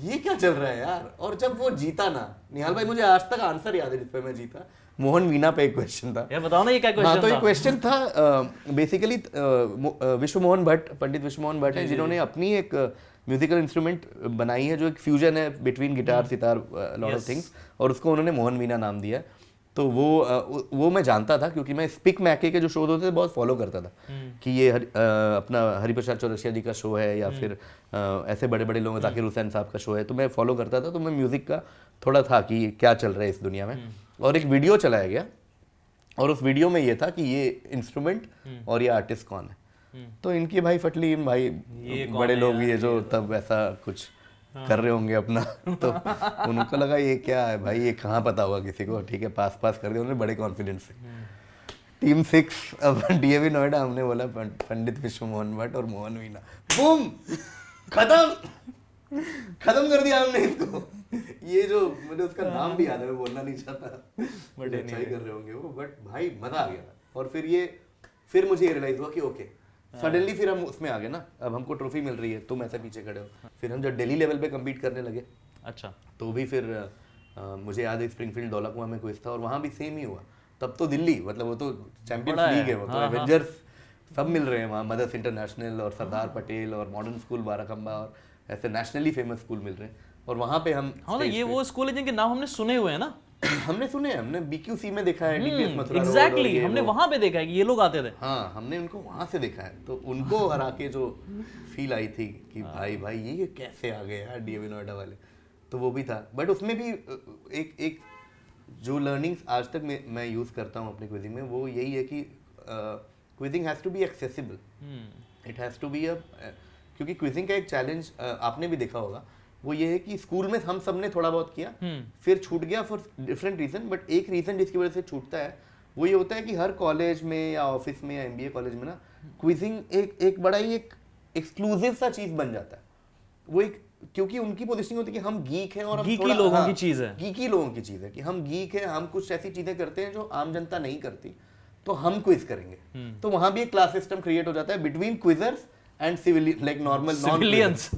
ये क्या चल रहा है यार। और जब वो जीता ना निहाल भाई, मुझे आज तक आंसर याद है जिस पे मैं जीता, मोहन वीणा पे एक क्वेश्चन था। यार बताओ ना ये क्या क्वेश्चन हाँ, तो एक क्वेश्चन था बेसिकली विश्व मोहन भट्ट, पंडित विश्व मोहन भट्ट हैं जिन्होंने अपनी एक म्यूजिकल इंस्ट्रूमेंट बनाई है जो एक फ्यूजन है between guitar sitar lot of things, और उसको उन्होंने मोहन वीणा नाम दिया। तो वो मैं जानता था क्योंकि मैं स्पिक मैके के जो शोज होते थे बहुत फॉलो करता था कि ये अपना हरिप्रसाद चौरसिया जी का शो है या फिर ऐसे बड़े बड़े लोग, जाकिर हुसैन साहब का शो है, तो मैं फॉलो करता था। तो मैं म्यूजिक का थोड़ा था कि क्या चल रहा है इस दुनिया में। और एक वीडियो चलाया गया और उस वीडियो में ये था कि ये इंस्ट्रूमेंट और ये आर्टिस्ट कौन है। तो इनकी भाई फटली भाई बड़े लोग ये जो तब ऐसा कुछ कर रहे होंगे अपना, तो उनको लगा ये क्या है भाई, ये कहाँ पता होगा किसी को। ठीक है, पास कर दिया उन्होंने बड़े कॉन्फिडेंस से। टीम 6 अब डीएवी नोएडा, हमने बोला पंडित विश्व मोहन भट्ट और मोहन वीणा, बूम, खत्म कर दिया हमने इसको। ये जो मुझे उसका नाम भी याद है, मैं बोलना नहीं चाहता, बट अच्छा ही कर रहे होंगे वो, बट भाई मजा आ गया। और फिर मुझे ये रियलाइज हुआ कि ओके सडनली फिर हम उसमें आ गए ना, अब हमको ट्रॉफी मिल रही है, तुम ऐसे पीछे खड़े हो। फिर हम जब दिल्ली लेवल पे कम्पीट करने लगे, अच्छा, तो भी फिर मुझे याद है स्प्रिंगफील्ड धौलाकुआं में क्विज था और वहाँ भी सेम ही हुआ। तब तो दिल्ली, मतलब वो तो चैंपियंस लीग है, वो तो एवेंजर्स सब मिल रहे हैं वहाँ, मदर्स इंटरनेशनल और सरदार पटेल और मॉडर्न स्कूल बाराकंबा और ऐसे नेशनली फेमस स्कूल मिल रहे हैं। और वहाँ पे हम ये वो स्कूल है जिनके नाम हमने सुने हुए हैं ना। हमने सुने हैं, हमने बीक्यूसी में देखा है, डीपीएस मथुरा रोड, एग्जैक्टली, हमने वहाँ पे देखा है कि ये लोग आते थे। हाँ, हमने उनको वहाँ से देखा है। तो उनको हरा के जो फील आई थी कि भाई ये कैसे आ गए यार डीएवी नोएडा वाले, तो वो भी था। बट उसमें भी एक जो लर्निंग्स आज तक मैं यूज़ करता हूँ अपनी क्विजिंग में, वो यही है कि quizzing has to be accessible, it has to be क्योंकि क्विजिंग का एक चैलेंज आपने भी देखा होगा, वो ये है कि स्कूल में हम सब ने थोड़ा बहुत किया, फिर छूट गया फॉर डिफरेंट रीज़न। बट एक रीज़न जिसकी वजह से छूटता है वो ये होता है कि हर कॉलेज में या ऑफिस में या एमबीए कॉलेज में ना क्विजिंग एक बड़ा ही एक एक्सक्लूसिव सा चीज़ बन जाता है। वो एक, क्योंकि उनकी पोजीशनिंग होती है कि हम गीक हैं और हम गीकी लोगों की चीज़ है, गीकी लोगों की चीज़ है कि हम गीक हैं, हम कुछ ऐसी चीज़ें करते हैं जो आम जनता नहीं करती, तो हम क्विज करेंगे। तो वहाँ भी एक क्लास सिस्टम क्रिएट हो जाता है between quizzers and civilian, like normal civilians.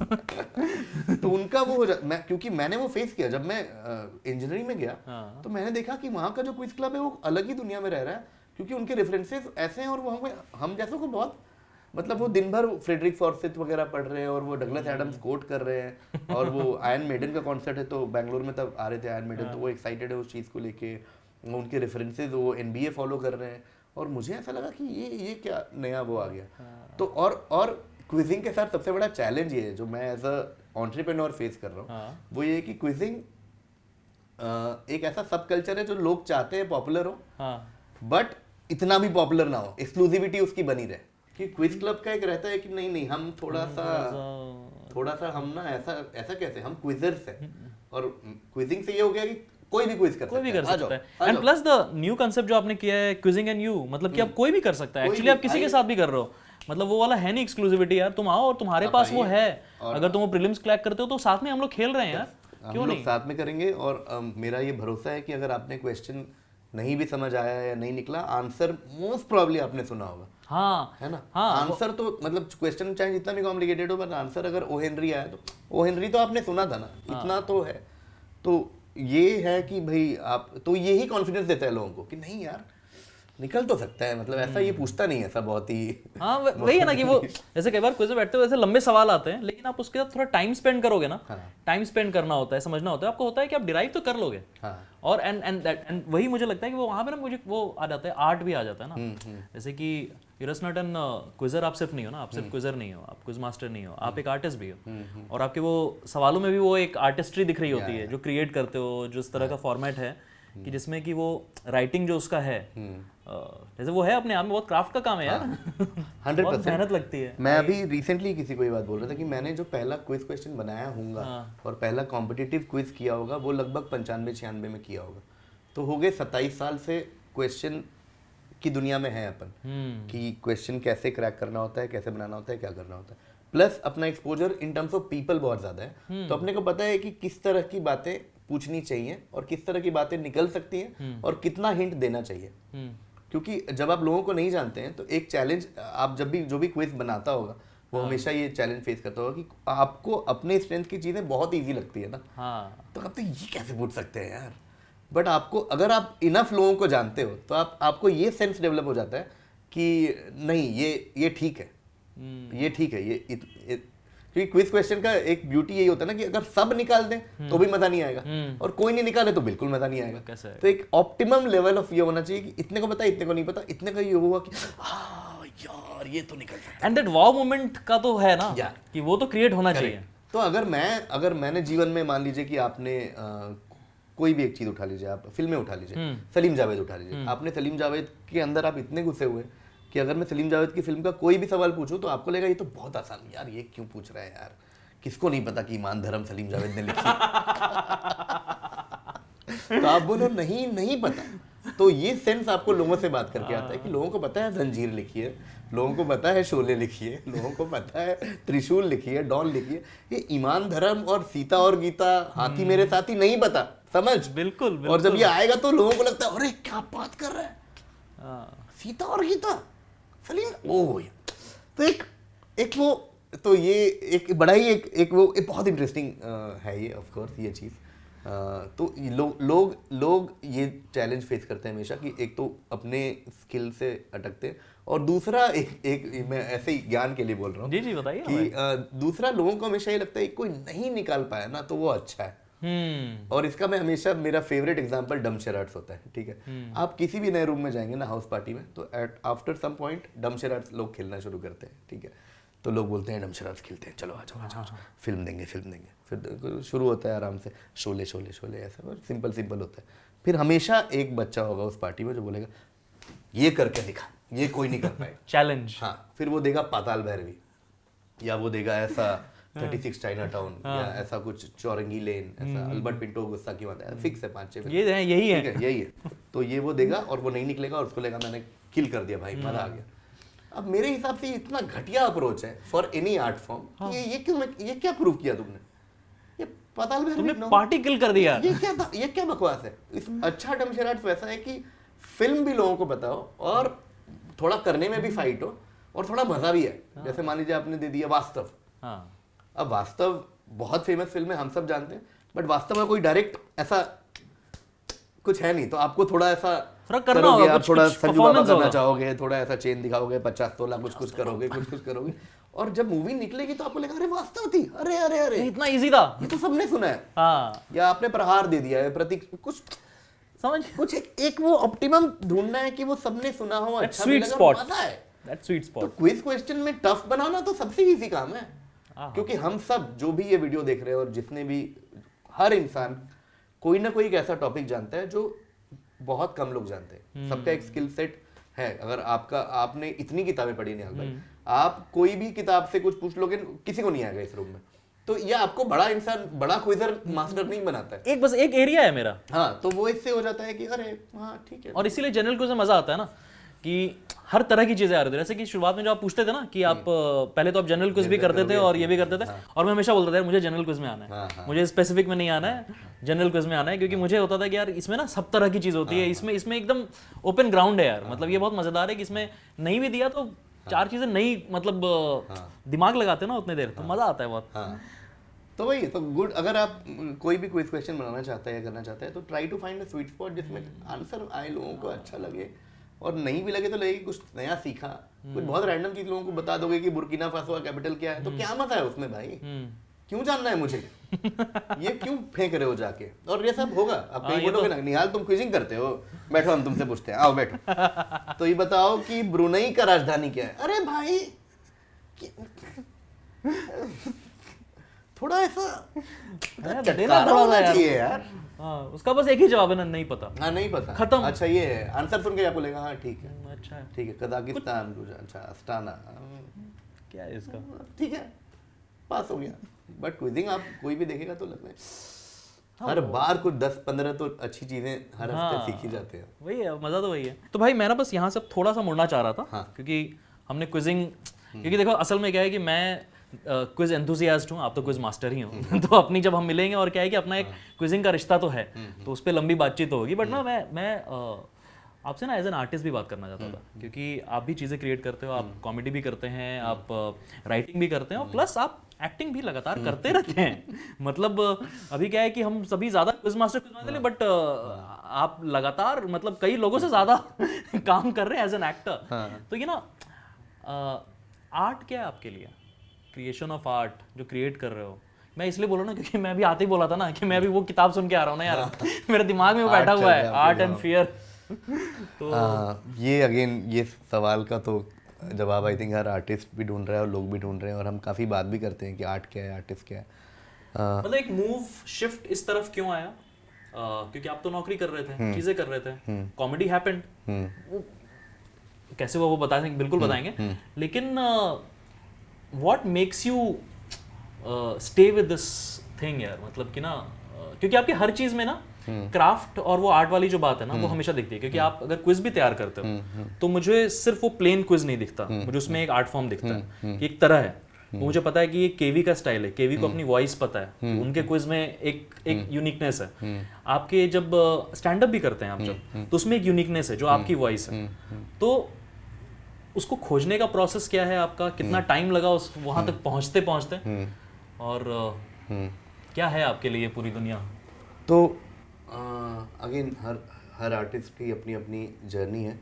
तो उनका वो क्योंकि मैंने वो फेस किया जब मैं इंजीनियरिंग में गया, तो मैंने देखा कि वहाँ का जो क्विज क्लब है वो अलग ही दुनिया में रह रहा है, क्योंकि उनके रेफरेंसेस ऐसे हैं और वो हम जैसों को बहुत, मतलब वो दिन भर फ्रेडरिक फॉर्सिथ वगैरह पढ़ रहे हैं और वो डगलस एडम्स कोट कर रहे हैं, और वो आयरन मेडन का कॉन्सर्ट है तो बैंगलोर में तब आ रहे थे आयरन मेडन, तो वो एक्साइटेड है उस चीज़ को लेके, उनके रेफरेंसेज वो एनबीए फॉलो कर रहे हैं। और मुझे ऐसा लगा कि ये क्या नया वो आ गया। तो और क्विजिंग के साथ सबसे बड़ा चैलेंज ये है जो मैं एज अ एंटरप्रेन्योर फेस कर रहा हूँ, वो ये कि क्विजिंग एक ऐसा सब कल्चर है जो लोग चाहते हैं पॉपुलर हो, बट इतना भी पॉपुलर ना हो, एक्सक्लूसिविटी उसकी बनी रहे। कि क्विज क्लब का एक रहता है कि नहीं हम थोड़ा सा हम ना ऐसा कैसे, हम क्विजर्स हैं, और क्विजिंग से ये हो गया कि कोई भी क्विज कर सकता है। And plus the new concept जो आपने किया है क्विजिंग एंड यू, मतलब कि आप कोई भी कर सकता है, एक्चुअली आप किसी के साथ भी कर रहे हो, मतलब वो वाला है नहीं एक्सक्लूसिविटी यार, तुम आओ और तुम्हारे पास वो है, अगर तुम वो प्रीलिम्स क्रैक करते हो तो साथ में हम लोग खेल रहे हैं यार, क्यों नहीं, साथ में करेंगे। और मेरा ये भरोसा है कि अगर आपने क्वेश्चन नहीं भी समझ आया या नहीं निकला, आंसर मोस्ट प्रोबेबली आपने सुना होगा। हाँ है ना, हाँ, आंसर तो मतलब क्वेश्चन चाहे जितना भी कॉम्प्लिकेटेड हो, पर आंसर अगर ओ हेनरी आया तो ओ हेनरी तो आपने सुना था ना, इतना तो है। तो ये है कि भाई आप, तो यही कॉन्फिडेंस देता है लोगों को कि नहीं यार निकल तो सकता है, मतलब ऐसा ये पूछता नहीं है, ऐसा बहुत ही हाँ वही है ना कि वो जैसे कई बार क्विज में बैठते हो वैसे लंबे सवाल आते हैं, लेकिन आप उसके साथ थोड़ा टाइम स्पेंड करोगे ना, टाइम स्पेंड करना होता है, समझना होता है, आपको होता है कि आप डिराइव तो कर लोगे। और एंड वही मुझे लगता है कि वो वहाँ पे ना मुझे वो आ जाता है, आर्ट भी आ जाता है ना। जैसे कि you are not an quizzer, आप सिर्फ नहीं हो ना, आप सिर्फ क्विजर नहीं हो, आप क्विज मास्टर नहीं हो, आप एक आर्टिस्ट भी हो। और आपके वो सवालों में भी वो एक आर्टिस्ट्री दिख रही होती है जो क्रिएट करते हो, जो इस तरह का फॉर्मेट है कि जिसमें कि वो राइटिंग जो उसका है, जैसे वो है अपने आप में बहुत क्राफ्ट का काम है यार। 100% मेहनत लगती है। मैं अभी रिसेंटली किसी को ये बात बोल रहा था कि मैंने जो पहला क्विज क्वेश्चन बनाया होगा और पहला कॉम्पिटिटिव क्विज किया होगा वो लगभग 95-96 में किया होगा। तो हो गए 27 साल से क्वेश्चन की दुनिया में है अपन, कि क्वेश्चन कैसे क्रैक करना होता है, कैसे बनाना होता है, क्या करना होता है। प्लस अपना exposure in terms of people बहुत ज़्यादा है, तो अपने को पता है कि किस तरह की बातें पूछनी चाहिए और किस तरह की बातें निकल सकती हैं और कितना हिंट देना चाहिए। क्योंकि जब आप लोगों को नहीं जानते हैं तो एक चैलेंज, आप जब भी जो भी क्विज बनाता होगा वो हमेशा ये चैलेंज फेस करता होगा कि आपको अपने स्ट्रेंथ की चीज़ें बहुत ईजी लगती है ना, तो आप तो ये कैसे पूछ सकते हैं यार। बट आपको, अगर आप इनफ लोगों को जानते हो तो आपको ये सेंस डेवलप हो जाता है कि नहीं ये ठीक है, ये ठीक है, ये क्योंकि क्विज क्वेश्चन का एक ब्यूटी यही होता है ना कि अगर सब निकाल दें तो भी मजा नहीं आएगा और कोई नहीं निकाले तो बिल्कुल मजा नहीं आएगा। तो एक ऑप्टिमम लेवल ऑफ ये होना चाहिए कि इतने को पता है, इतने को नहीं पता, इतने का ये हुआ कि यार ये तो निकल सकता है। एंड दैट वाव मोमेंट का तो है ना कि वो तो क्रिएट होना चाहिए। तो अगर मैंने जीवन में, मान लीजिए कि आपने कोई भी एक चीज उठा लीजिए, आप फिल्में उठा लीजिए, सलीम जावेद उठा लीजिए, आपने सलीम जावेद के अंदर आप इतने घुसे हुए कि अगर मैं सलीम जावेद की फिल्म का कोई भी सवाल पूछूं तो आपको लगेगा ये तो बहुत आसान, यार ये क्यों पूछ रहा है यार, किसको नहीं पता कि ईमान धर्म सलीम जावेद ने लिखी। तो आप बोलो नहीं पता। तो ये सेंस आपको लोगों से बात करके आता है कि लोगों को पता है जंजीर लिखी है, लोगों को पता है शोले लिखी है, लोगों को पता है त्रिशूल लिखी है, डॉन लिखी है, ये ईमान धर्म और सीता और गीता, हाथी मेरे साथी नहीं पता, समझ। बिल्कुल। और जब ये आएगा तो लोगों को लगता है अरे क्या बात कर रहा है, सीता और गीता, सलीम, ओह। तो एक वो, तो ये एक बड़ा ही एक वो एक बहुत इंटरेस्टिंग है ये, ऑफ कोर्स ये चीज़। तो लोग ये चैलेंज फेस करते हैं हमेशा कि एक तो अपने स्किल से अटकते हैं और दूसरा एक मैं ऐसे ही ज्ञान के लिए बोल रहा हूँ, जी बताइए, कि दूसरा लोगों को हमेशा ये लगता है कोई नहीं निकाल पाया ना तो वो अच्छा है। और इसका मैं हमेशा, मेरा फेवरेट एग्जांपल डम शराड्स होता है, ठीक है। आप किसी भी नए रूम में जाएंगे ना, हाउस पार्टी में, तो आफ्टर सम पॉइंट डम शराड्स लोग खेलना शुरू करते हैं, ठीक है। तो लोग बोलते हैं डम शराड्स खेलते हैं, चलो आ जाओ, फिल्म देंगे। फिर शुरू होता है आराम से शोले, ऐसा सिंपल होता है। फिर हमेशा एक बच्चा होगा उस पार्टी में जो बोलेगा ये करके दिखा, ये कोई नहीं कर पाए, चैलेंज। हाँ, फिर वो देगा पाताल भैरवी, या वो देगा ऐसा 36 चाइना टाउन, या ऐसा कुछ चौरंगी लेन, ऐसा अल्बर्ट पिंटो गुस्सा की बात है, फिक्स है 5-6 यही है। तो ये वो देगा और वो नहीं निकलेगा और उसको लेगा मैंने किल कर दिया भाई, मजा आ गया। अब मेरे हिसाब से इतना घटिया अप्रोच है फॉर एनी आर्ट फॉर्म। ये क्या प्रूव किया तुमने? ये पाताल भैरवी, तुमने पार्टी किल कर दिया। ये क्या था? ये क्या बकवास है? अच्छा डम शराड्स वैसा है कि फिल्म भी लोगों को पता हो और थोड़ा करने में भी फाइट हो और थोड़ा मजा भी है। जैसे मान लीजिए आपने दे दिया वास्तव। अब वास्तव बहुत फेमस फिल्म है, हम सब जानते हैं, बट वास्तव में कोई डायरेक्ट ऐसा कुछ है नहीं, तो आपको थोड़ा ऐसा करना होगा, आप थोड़ा संजू बाबा करना चाहोगे, थोड़ा ऐसा चेन दिखाओगे, 50 तोला कुछ करोगे, और जब मूवी निकलेगी तो आपको लगा अरे वास्तव थी, अरे इतना इजी था, ये तो सबने सुना है। या आपने प्रहार दे दिया है, प्रतीक कुछ एक वो ऑप्टिमम ढूंढना है कि वो सबने सुना हो, अच्छा भी लगा, मजा है। That sweet spot. तो क्विज क्वेश्चन में टफ बनाना तो सबसे इजी काम है, क्योंकि हम सब जो भी ये वीडियो देख रहे हैं और जितने भी, हर इंसान कोई ना कोई एक ऐसा टॉपिक जानता है जो बहुत कम लोग जानते हैं। सबका एक स्किल सेट है। अगर आपने इतनी किताबें पढ़ी नहीं भाई, आप कोई भी किताब से कुछ पूछ लोगे, किसी को नहीं आएगा इस रूम में। तो ये आपको बड़ा इंसान, बड़ा क्विजर मास्टर नहीं बनाता है। बस एक एरिया है मेरा। हाँ, तो वो इससे हो जाता है कि अरे हाँ ठीक है। और इसीलिए जनरल क्विज में मजा आता है ना कि हर तरह की चीजें आ रही थी। जैसे कि शुरुआत में जो आप पूछते थे ना कि आप पहले तो आप जनरल क्विज भी करते थे और ये भी करते थे, और मैं हमेशा बोलता था मुझे जनरल क्विज में आना है, मुझे स्पेसिफिक में नहीं आना है, जनरल क्विज में आना है, क्योंकि मुझे होता था कि यार इसमें ना सब तरह की चीज होती है, इसमें एकदम ओपन ग्राउंड है यार। मतलब ये बहुत मजेदार है कि इसमें नहीं भी दिया तो 4 चीजें नई, मतलब दिमाग लगाते ना उतने देर, तो मजा आता है बहुत। तो वही तो गुड। अगर आप कोई भी क्विज क्वेश्चन बनाना चाहते हैं या करना चाहते हैं तो try to find a sweet spot जिसमें आंसर आए, लोगों को अच्छा लगे, और नहीं भी लगे तो लगे कि कुछ नया सीखा। कुछ बहुत रैंडम चीज लोगों को बता दोगे कि बुर्किना फासो का कैपिटल क्या है, तो क्या मजा है उसमें भाई? क्यों जानना है मुझे? ये क्यों फेंक रहे हो जाके? और ये सब होगा, आप कहीं बोलोगे ना निहाल तुम क्विजिंग करते हो, बैठो हम तुमसे पूछते हैं, आओ बैठो। तो ये बताओ कि ब्रुनई का राजधानी क्या है? अरे भाई थोड़ा ऐसा चटकारा होना चाहिए यार। हाँ, उसका बस एक ही जवाब है ना, नहीं पता। हाँ नहीं पता, खत्म। अच्छा ये है आंसर सुन के क्या बोलेगा? हाँ ठीक है, अच्छा ठीक है, कजाकिस्तान, अच्छा अस्ताना, क्या है इसका? ठीक है, पास हो गया। बट क्विजिंग आप कोई भी देखेगा तो लगता है हर बार कुछ 10-15 तो अच्छी चीजें हर हफ्ते सीखी जाते हैं। वही है, मजा तो वही है। तो भाई मैं ना बस यहाँ से थोड़ा सा मुड़ना चाह रहा था। हाँ। क्योंकि हमने क्विजिंग, क्योंकि देखो असल में क्या है कि मैं क्विज एंथुसियास्ट हूँ, आप तो क्विज मास्टर ही हो। तो अपनी जब हम मिलेंगे और क्या है कि अपना एक क्विजिंग का रिश्ता तो है, तो उस पर लंबी बातचीत होगी। बट ना मैं आपसे ना एज एन आर्टिस्ट भी बात करना चाहता था, क्योंकि आप भी चीज़ें क्रिएट करते हो, आप कॉमेडी भी करते हैं, आप राइटिंग भी करते हैं, और प्लस आप एक्टिंग भी लगातार करते रहते हैं। मतलब अभी क्या है कि हम सभी ज़्यादा क्विज मास्टर बट आप लगातार मतलब कई लोगों से ज़्यादा काम कर रहे हैं एज एन एक्टर। तो ये ना आर्ट क्या है आपके लिए? क्रिएशन ऑफ आर्ट जो क्रिएट कर रहे हो, मैं इसलिए बोला ना क्योंकि मैं भी आते ही बोला था ना कि मैं भी वो किताब सुन के आ रहा हूँ ना यार। मेरे दिमाग में वो बैठा हुआ है, आर्ट एंड फियर। तो ये अगेन ये सवाल का तो जवाब आई थिंक हर आर्टिस्ट भी ढूंढ रहा है और लोग भी ढूंढ रहे हैं, और हम काफ़ी बात भी करते हैं कि आर्ट क्या है, आर्टिस्ट क्या है। मतलब एक मूव शिफ्ट इस तरफ क्यों आया? क्योंकि आप तो नौकरी कर रहे थे, चीज़ें कर रहे थे, कॉमेडी हैपेंड, कैसे वो बताएंगे, बिल्कुल बताएंगे। लेकिन what makes you stay with this thing यार? मतलब कि ना क्योंकि आपकी हर चीज में ना क्राफ्ट और वो आर्ट वाली जो बात है ना, वो हमेशा दिखती है। क्योंकि आप अगर क्विज भी तैयार करते हो तो मुझे सिर्फ वो प्लेन क्विज नहीं दिखता, मुझे उसमें एक आर्ट फॉर्म दिखता है कि एक तरह है। वो मुझे पता है कि ये केवी का स्टाइल है, केवी को अपनी वॉइस पता है, उनके क्विज में एक यूनिकनेस है। आपके जब स्टैंड अप भी करते हैं आप जब, तो उसमें एक यूनिकनेस है जो आपकी वॉइस है। तो उसको खोजने का प्रोसेस क्या है आपका? कितना टाइम लगा उस वहां तक पहुंचते पहुंचते? और क्या है आपके लिए पूरी दुनिया? तो अगेन हर आर्टिस्ट की अपनी अपनी जर्नी है।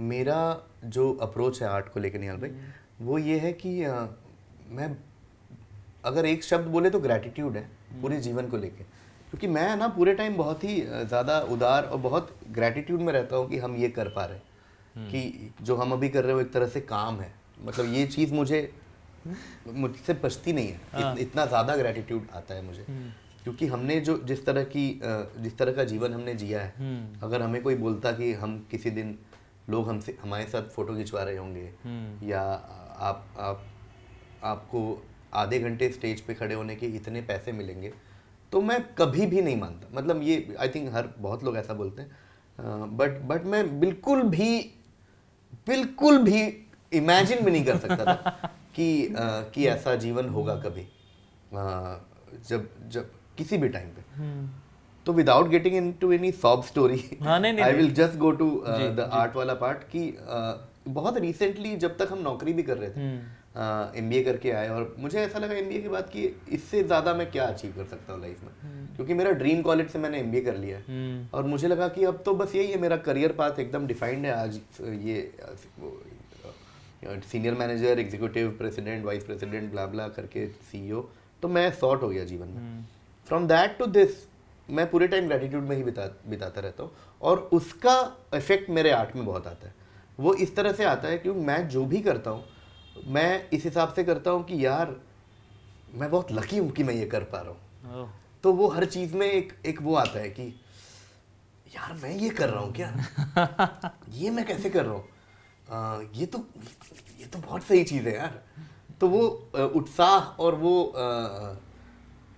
मेरा जो अप्रोच है आर्ट को लेकर निहाल भाई, वो ये है कि मैं अगर एक शब्द बोले तो ग्रैटिट्यूड है पूरे जीवन को लेके। क्योंकि मैं ना पूरे टाइम बहुत ही ज़्यादा उदार और बहुत ग्रैटिट्यूड में रहता हूँ कि हम ये कर पा रहे हैं, कि जो हम अभी कर रहे हो एक तरह से काम है। मतलब ये चीज़ मुझसे पछती नहीं है, इतना ज़्यादा ग्रैटिट्यूड आता है मुझे। क्योंकि हमने जो जिस तरह का जीवन हमने जिया है, अगर हमें कोई बोलता कि हम किसी दिन लोग हमारे साथ फ़ोटो खिंचवा रहे होंगे, या आपको आधे घंटे स्टेज पे खड़े होने के इतने पैसे मिलेंगे, तो मैं कभी भी नहीं मानता। मतलब ये आई थिंक बहुत लोग ऐसा बोलते हैं, बट मैं बिल्कुल भी इमेजिन भी नहीं कर सकता था कि ऐसा जीवन होगा कभी, जब किसी भी टाइम पे। तो without getting into any sob story, I will just go to the art वाला पार्ट कि बहुत रिसेंटली जब तक हम नौकरी भी कर रहे थे, एमबीए करके आए, और मुझे ऐसा लगा एमबीए के बाद कि इससे ज़्यादा मैं क्या अचीव कर सकता हूँ लाइफ में। क्योंकि मेरा ड्रीम कॉलेज से मैंने एमबीए कर लिया है, और मुझे लगा कि अब तो बस यही है, मेरा करियर पाथ एकदम डिफाइंड है। आज ये senior manager, executive, president, vice president, blah blah करके सीईओ, तो मैं सॉर्ट हो गया जीवन में। फ्रॉम दैट टू दिस मैं पूरे टाइम ग्रेटिट्यूड में ही बिताता रहता हूँ, और उसका इफेक्ट मेरे आर्ट में बहुत आता है। वो इस तरह से आता है कि मैं जो भी करता हूँ, मैं इस हिसाब से करता हूँ कि यार मैं बहुत लकी हूँ कि मैं ये कर पा रहा हूँ। तो वो हर चीज़ में एक वो आता है कि यार मैं ये कर रहा हूँ क्या, ये मैं कैसे कर रहा हूँ, ये तो बहुत सही चीज़ है यार। तो वो उत्साह और वो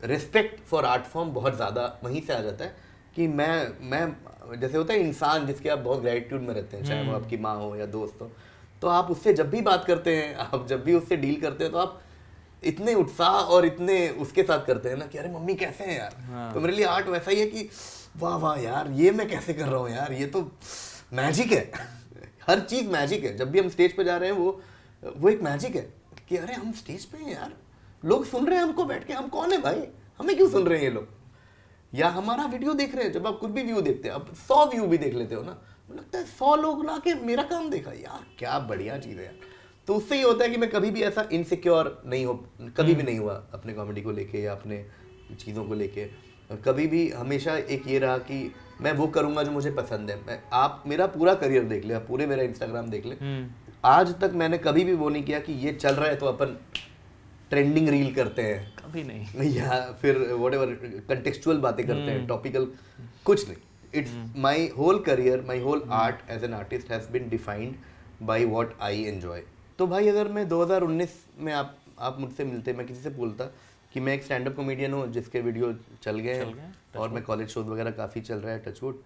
रिस्पेक्ट फॉर आर्ट फॉर्म बहुत ज़्यादा वहीं से आ जाता है कि मैं जैसे होता है इंसान जिसके आप बहुत ग्रेटिट्यूड में रहते हैं, चाहे वो आपकी माँ हो या दोस्त हो, तो आप उससे जब भी बात करते हैं, आप जब भी उससे डील करते हैं, तो आप इतने उत्साह और इतने उसके साथ करते हैं ना कि अरे मम्मी कैसे हैं यार। तो मेरे लिए आर्ट वैसा ही है कि वाह वाह यार ये मैं कैसे कर रहा हूँ यार, ये तो मैजिक है। हर चीज़ मैजिक है। जब भी हम स्टेज पे जा रहे हैं वो एक मैजिक है कि अरे हम स्टेज पे हैं यार, लोग सुन रहे हैं हमको बैठ के, हम कौन है भाई, हमें क्यों सुन रहे हैं ये लोग। या हमारा वीडियो देख रहे हैं, जब आप कुछ भी व्यू देखते हैं, आप 100 व्यू भी देख लेते हो ना, मुझे लगता है 100 लोग ला के मेरा काम देखा, यार क्या बढ़िया चीज़ है यार। तो उससे ये होता है कि मैं कभी भी ऐसा इनसिक्योर नहीं हो, कभी भी नहीं हुआ अपने कॉमेडी को लेके या अपने चीज़ों को लेके। कभी भी हमेशा एक ये रहा कि मैं वो करूँगा जो मुझे पसंद है। आप मेरा पूरा करियर देख ले, आप पूरे मेरा इंस्टाग्राम देख ले, आज तक मैंने कभी भी वो नहीं किया कि ये चल रहा है तो अपन ट्रेंडिंग रील करते हैं, कभी नहीं, या फिर व्हाटएवर कंटेक्चुअल बातें करते हैं, टॉपिकल, कुछ नहीं। It's my whole career, my whole art as an artist has been defined by what I enjoy. तो भाई अगर मैं 2019 में आप मुझसे मिलते, मैं किसी से बोलता कि मैं एक स्टैंड अप कॉमेडियन हूँ जिसके वीडियो चल गए हैं और मैं कॉलेज शोज वगैरह काफ़ी चल रहा है, टचवुड,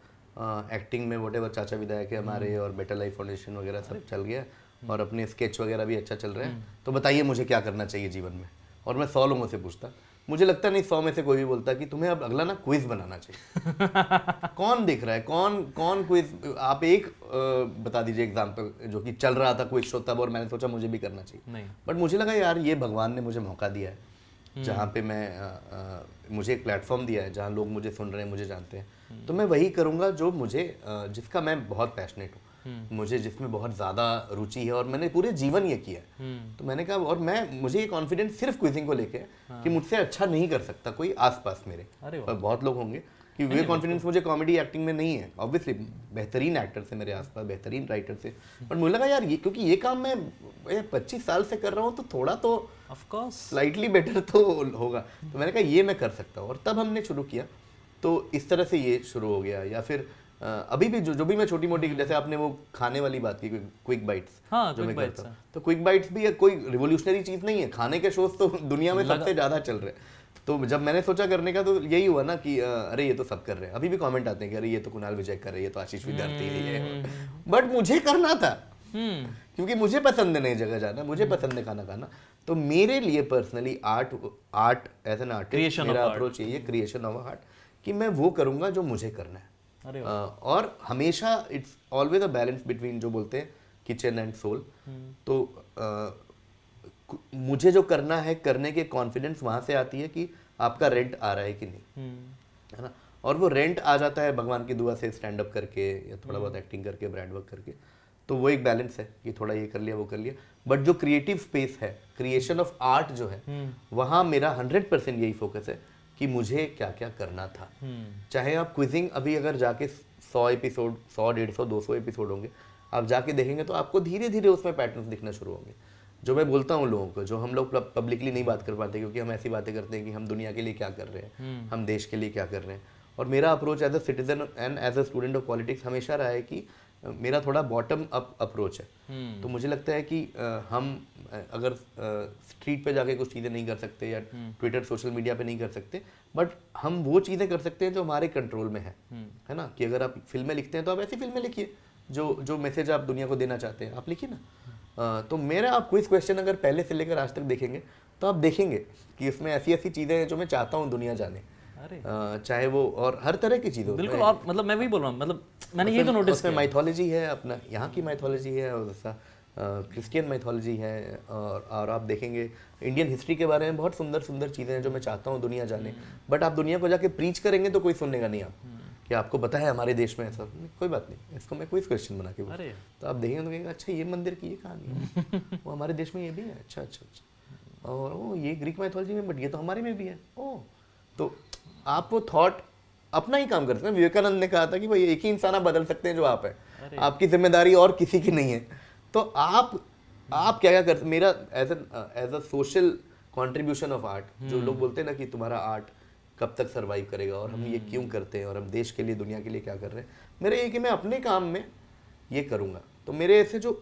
एक्टिंग में व्हाटएवर चाचा विधायक है हमारे और बेटर लाइफ फाउंडेशन वगैरह सब चल गया, और अपने स्केच वगैरह भी अच्छा चल रहा है, तो बताइए मुझे क्या करना चाहिए जीवन में। और मैं 100 लोगों से पूछता, मुझे लगता नहीं 100 में से कोई भी बोलता कि तुम्हें अब अगला ना क्विज बनाना चाहिए। कौन देख रहा है, कौन क्विज, आप एक बता दीजिए एग्जाम्पल जो कि चल रहा था क्विज शो तब और मैंने सोचा मुझे भी करना चाहिए। बट मुझे लगा यार ये भगवान ने मुझे मौका दिया है जहाँ पे मैं मुझे एक प्लेटफॉर्म दिया है जहाँ लोग मुझे सुन रहे हैं, मुझे जानते हैं, तो मैं वही करूँगा जो मुझे जिसका मैं बहुत पैशनेट हूँ, मुझे जिसमें बहुत ज़्यादा रुचि है और मैंने पूरे जीवन ये किया है। तो मैंने कहा, और मुझे ये कॉन्फिडेंस सिर्फ क्विजिंग को लेके कि मुझसे अच्छा नहीं कर सकता कोई आसपास मेरे, और बहुत लोग होंगे कि वे कॉन्फिडेंस मुझे कॉमेडी एक्टिंग में नहीं है। ऑब्वियसली बेहतरीन एक्टर से मेरे आसपास, बेहतरीन राइटर से, बट मुझे लगा यार ये, क्योंकि ये काम मैं 25 साल से कर रहा हूँ तो थोड़ा तो ऑफ कोर्स स्लाइटली बेटर तो होगा। तो मैंने कहा ये मैं कर सकता हूँ, और तब हमने शुरू किया। तो इस तरह से ये शुरू हो गया। या फिर अभी भी जो भी मैं छोटी मोटी, जैसे आपने वो खाने वाली बात की, क्विक बाइट्स, जो मैं करता हूँ, तो क्विक बाइट्स भी कोई रिवोल्यूशनरी चीज़ नहीं है। खाने के शोज तो दुनिया में सबसे ज़्यादा चल रहे हैं। तो जब मैंने सोचा करने का, तो यही हुआ ना कि अरे ये तो सब कर रहे हैं। अभी भी कमेंट आते हैं कि अरे ये तो कुणाल विजय कर रहे हैं, ये तो आशीष विद्यार्थी है, बट मुझे करना था क्योंकि मुझे पसंद है नई जगह जाना, मुझे पसंद है खाना खाना। तो मेरे लिए personally art as an artist, मेरा अप्रोच यही है, क्रिएशन ऑफ आर्ट, कि मैं वो करूँगा जो मुझे करना है। और हमेशा it's always a balance between, जो बोलते हैं किचन एंड सोल। तो मुझे जो करना है, करने के कॉन्फिडेंस वहाँ से आती है कि आपका रेंट आ रहा है कि नहीं, है ना। और वो रेंट आ जाता है भगवान की दुआ से, स्टैंड अप करके या थोड़ा बहुत एक्टिंग करके, ब्रांड वर्क करके। तो वो एक बैलेंस है कि थोड़ा ये कर लिया, वो कर लिया। बट जो क्रिएटिव स्पेस है, क्रिएशन ऑफ आर्ट जो है, वहाँ मेरा 100% यही फोकस है कि मुझे क्या क्या करना था। चाहे आप क्विजिंग अभी अगर जाके 100 एपिसोड, 100, 150, 200 एपिसोड होंगे, आप जाके देखेंगे तो आपको धीरे धीरे उसमें पैटर्न्स दिखना शुरू होंगे। जो मैं बोलता हूँ लोगों को, जो हम लोग पब्लिकली नहीं बात कर पाते क्योंकि हम ऐसी बातें करते हैं कि हम दुनिया के लिए क्या कर रहे हैं, हम देश के लिए क्या कर रहे हैं। और मेरा approach as a citizen and as a student of politics हमेशा रहा है कि मेरा थोड़ा बॉटम अप अप्रोच है। तो मुझे लगता है कि हम अगर स्ट्रीट पे जाके कुछ चीज़ें नहीं कर सकते या ट्विटर, सोशल मीडिया पे नहीं कर सकते, बट हम वो चीज़ें कर सकते हैं जो हमारे कंट्रोल में है ना। कि अगर आप फिल्में लिखते हैं तो आप ऐसी फिल्में लिखिए जो मैसेज आप दुनिया को देना चाहते हैं, आप लिखिए ना। तो मेरा आप क्विज क्वेश्चन अगर पहले से लेकर आज तक देखेंगे तो आप देखेंगे कि इसमें ऐसी ऐसी चीज़ें हैं जो मैं चाहता हूँ दुनिया जाने, चाहे वो और हर तरह की चीज़ों। बिल्कुल, और मतलब मैं वही बोल रहा हूँ, मतलब मैंने ये तो नोटिस किया, माइथोलॉजी है अपना, यहाँ की माइथोलॉजी है, और जैसा क्रिश्चियन माइथोलॉजी है, और आप देखेंगे इंडियन हिस्ट्री के बारे में बहुत सुंदर सुंदर चीज़ें हैं जो मैं चाहता हूँ दुनिया जाने। बट आप दुनिया को जाके प्रीच करेंगे तो कोई सुनेगा नहीं। आप कि आपको पता है हमारे देश में ऐसा, कोई बात नहीं, इसको मैं क्विज क्वेश्चन बना के बोलूँ तो आप देखेंगे तो कहेंगे अच्छा ये मंदिर की ये कहानी है, वो हमारे देश में ये भी है, अच्छा अच्छा अच्छा, और वो ये ग्रीक माइथोलॉजी में, बट ये तो हमारे में भी है। ओ, तो आप वो थॉट अपना ही काम करते हैं। विवेकानंद ने कहा था कि भाई एक ही इंसान आप बदल सकते हैं जो आप है, आपकी जिम्मेदारी और किसी की नहीं है। तो आप क्या क्या करते, मेरा as a social contribution of art, जो लोग बोलते हैं ना कि तुम्हारा आर्ट कब तक सर्वाइव करेगा और हम ये क्यों करते हैं और हम देश के लिए, दुनिया के लिए क्या कर रहे हैं, मेरा ये कि मैं अपने काम में ये करूँगा। तो मेरे ऐसे जो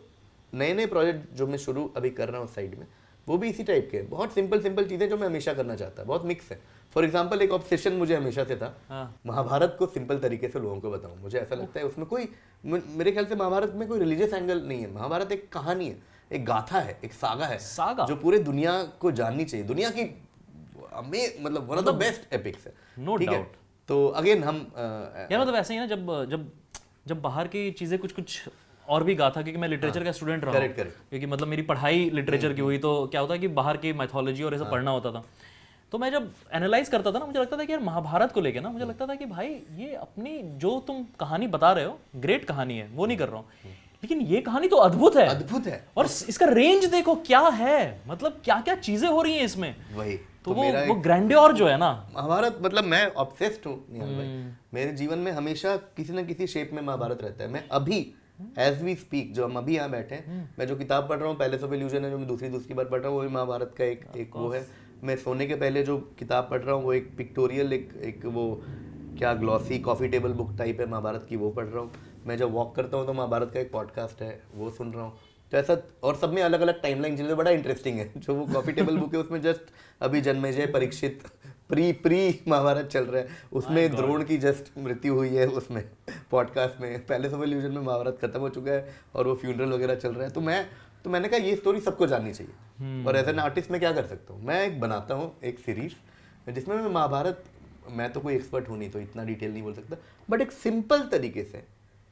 नए नए प्रोजेक्ट जो मैं शुरू अभी कर रहा हूँ साइड में, वो भी इसी टाइप के हैं। बहुत सिंपल चीज़ें जो मैं हमेशा करना चाहता, बहुत मिक्स है। फॉर एग्जाम्पल एक ऑब्सेशन मुझे हमेशा से था, महाभारत को सिंपल तरीके से लोगों को बताऊँ। मुझे ऐसा लगता है उसमें कोई, मेरे ख्याल से महाभारत में कोई रिलीजियस एंगल नहीं है। महाभारत एक कहानी है, एक गाथा है, एक सागा है, जो पूरे दुनिया को जाननी चाहिए। दुनिया की मतलब one of the best epics है, नो डाउट। तो अगेन हम यार मतलब ऐसे ही ना, जब बाहर की चीज़ें कुछ और भी गाथा, क्योंकि मैं लिटरेचर का स्टूडेंट रहा हूँ, क्योंकि मतलब मेरी पढ़ाई लिटरेचर की हुई, तो क्या होता है कि बाहर की माइथोलॉजी और ये सब पढ़ना होता था। तो मैं जब एनालाइज करता था ना, मुझे लगता था कि यार महाभारत को लेके ना मुझे लगता था कि भाई ये अपनी जो तुम कहानी बता रहे हो ग्रेट कहानी है, वो नहीं कर रहा हूँ, लेकिन ये कहानी तो अद्भुत है। अद्भुत है। और इसका रेंज देखो क्या है, मतलब क्या क्या चीजें हो रही हैं इसमें। वही तो वो ग्रैंडियोर जो है ना, महाभारत, मतलब मैं ऑब्सेस्ड हूँ निहाल भाई। मेरे जीवन में हमेशा किसी न किसी शेप में महाभारत रहता है। मैं अभी एज वी स्पीक, जो हम अभी यहाँ बैठे हैं, मैं जो किताब पढ़ रहा हूँ पैलेस ऑफ इल्यूजन है, जो मैं दूसरी बार पढ़ रहा हूँ, वो भी महाभारत का एक वो है। मैं सोने के पहले जो किताब पढ़ रहा हूँ वो एक पिक्टोरियल एक वो क्या glossy coffee table book type है महाभारत की, वो पढ़ रहा हूँ। मैं जब वॉक करता हूँ तो महाभारत का एक पॉडकास्ट है वो सुन रहा हूँ। तो ऐसा, और सब में अलग अलग टाइमलाइन चल रही है, बड़ा इंटरेस्टिंग है। जो वो कॉफी टेबल बुक है उसमें जस्ट अभी जन्मेजय परीक्षित प्री महाभारत चल रहा है, उसमें द्रोण की जस्ट मृत्यु हुई है उसमें पॉडकास्ट में। पैलेस ऑफ इल्यूजन में महाभारत खत्म हो चुका है और वो फ्यूनरल वगैरह चल रहा है। तो मैंने कहा ये स्टोरी सबको जाननी चाहिए। और एज एन आर्टिस्ट मैं क्या कर सकता हूँ, मैं एक बनाता हूँ एक सीरीज जिसमें मैं महाभारत, मैं तो कोई एक्सपर्ट हूँ नहीं तो इतना डिटेल नहीं बोल सकता, बट एक सिंपल तरीके से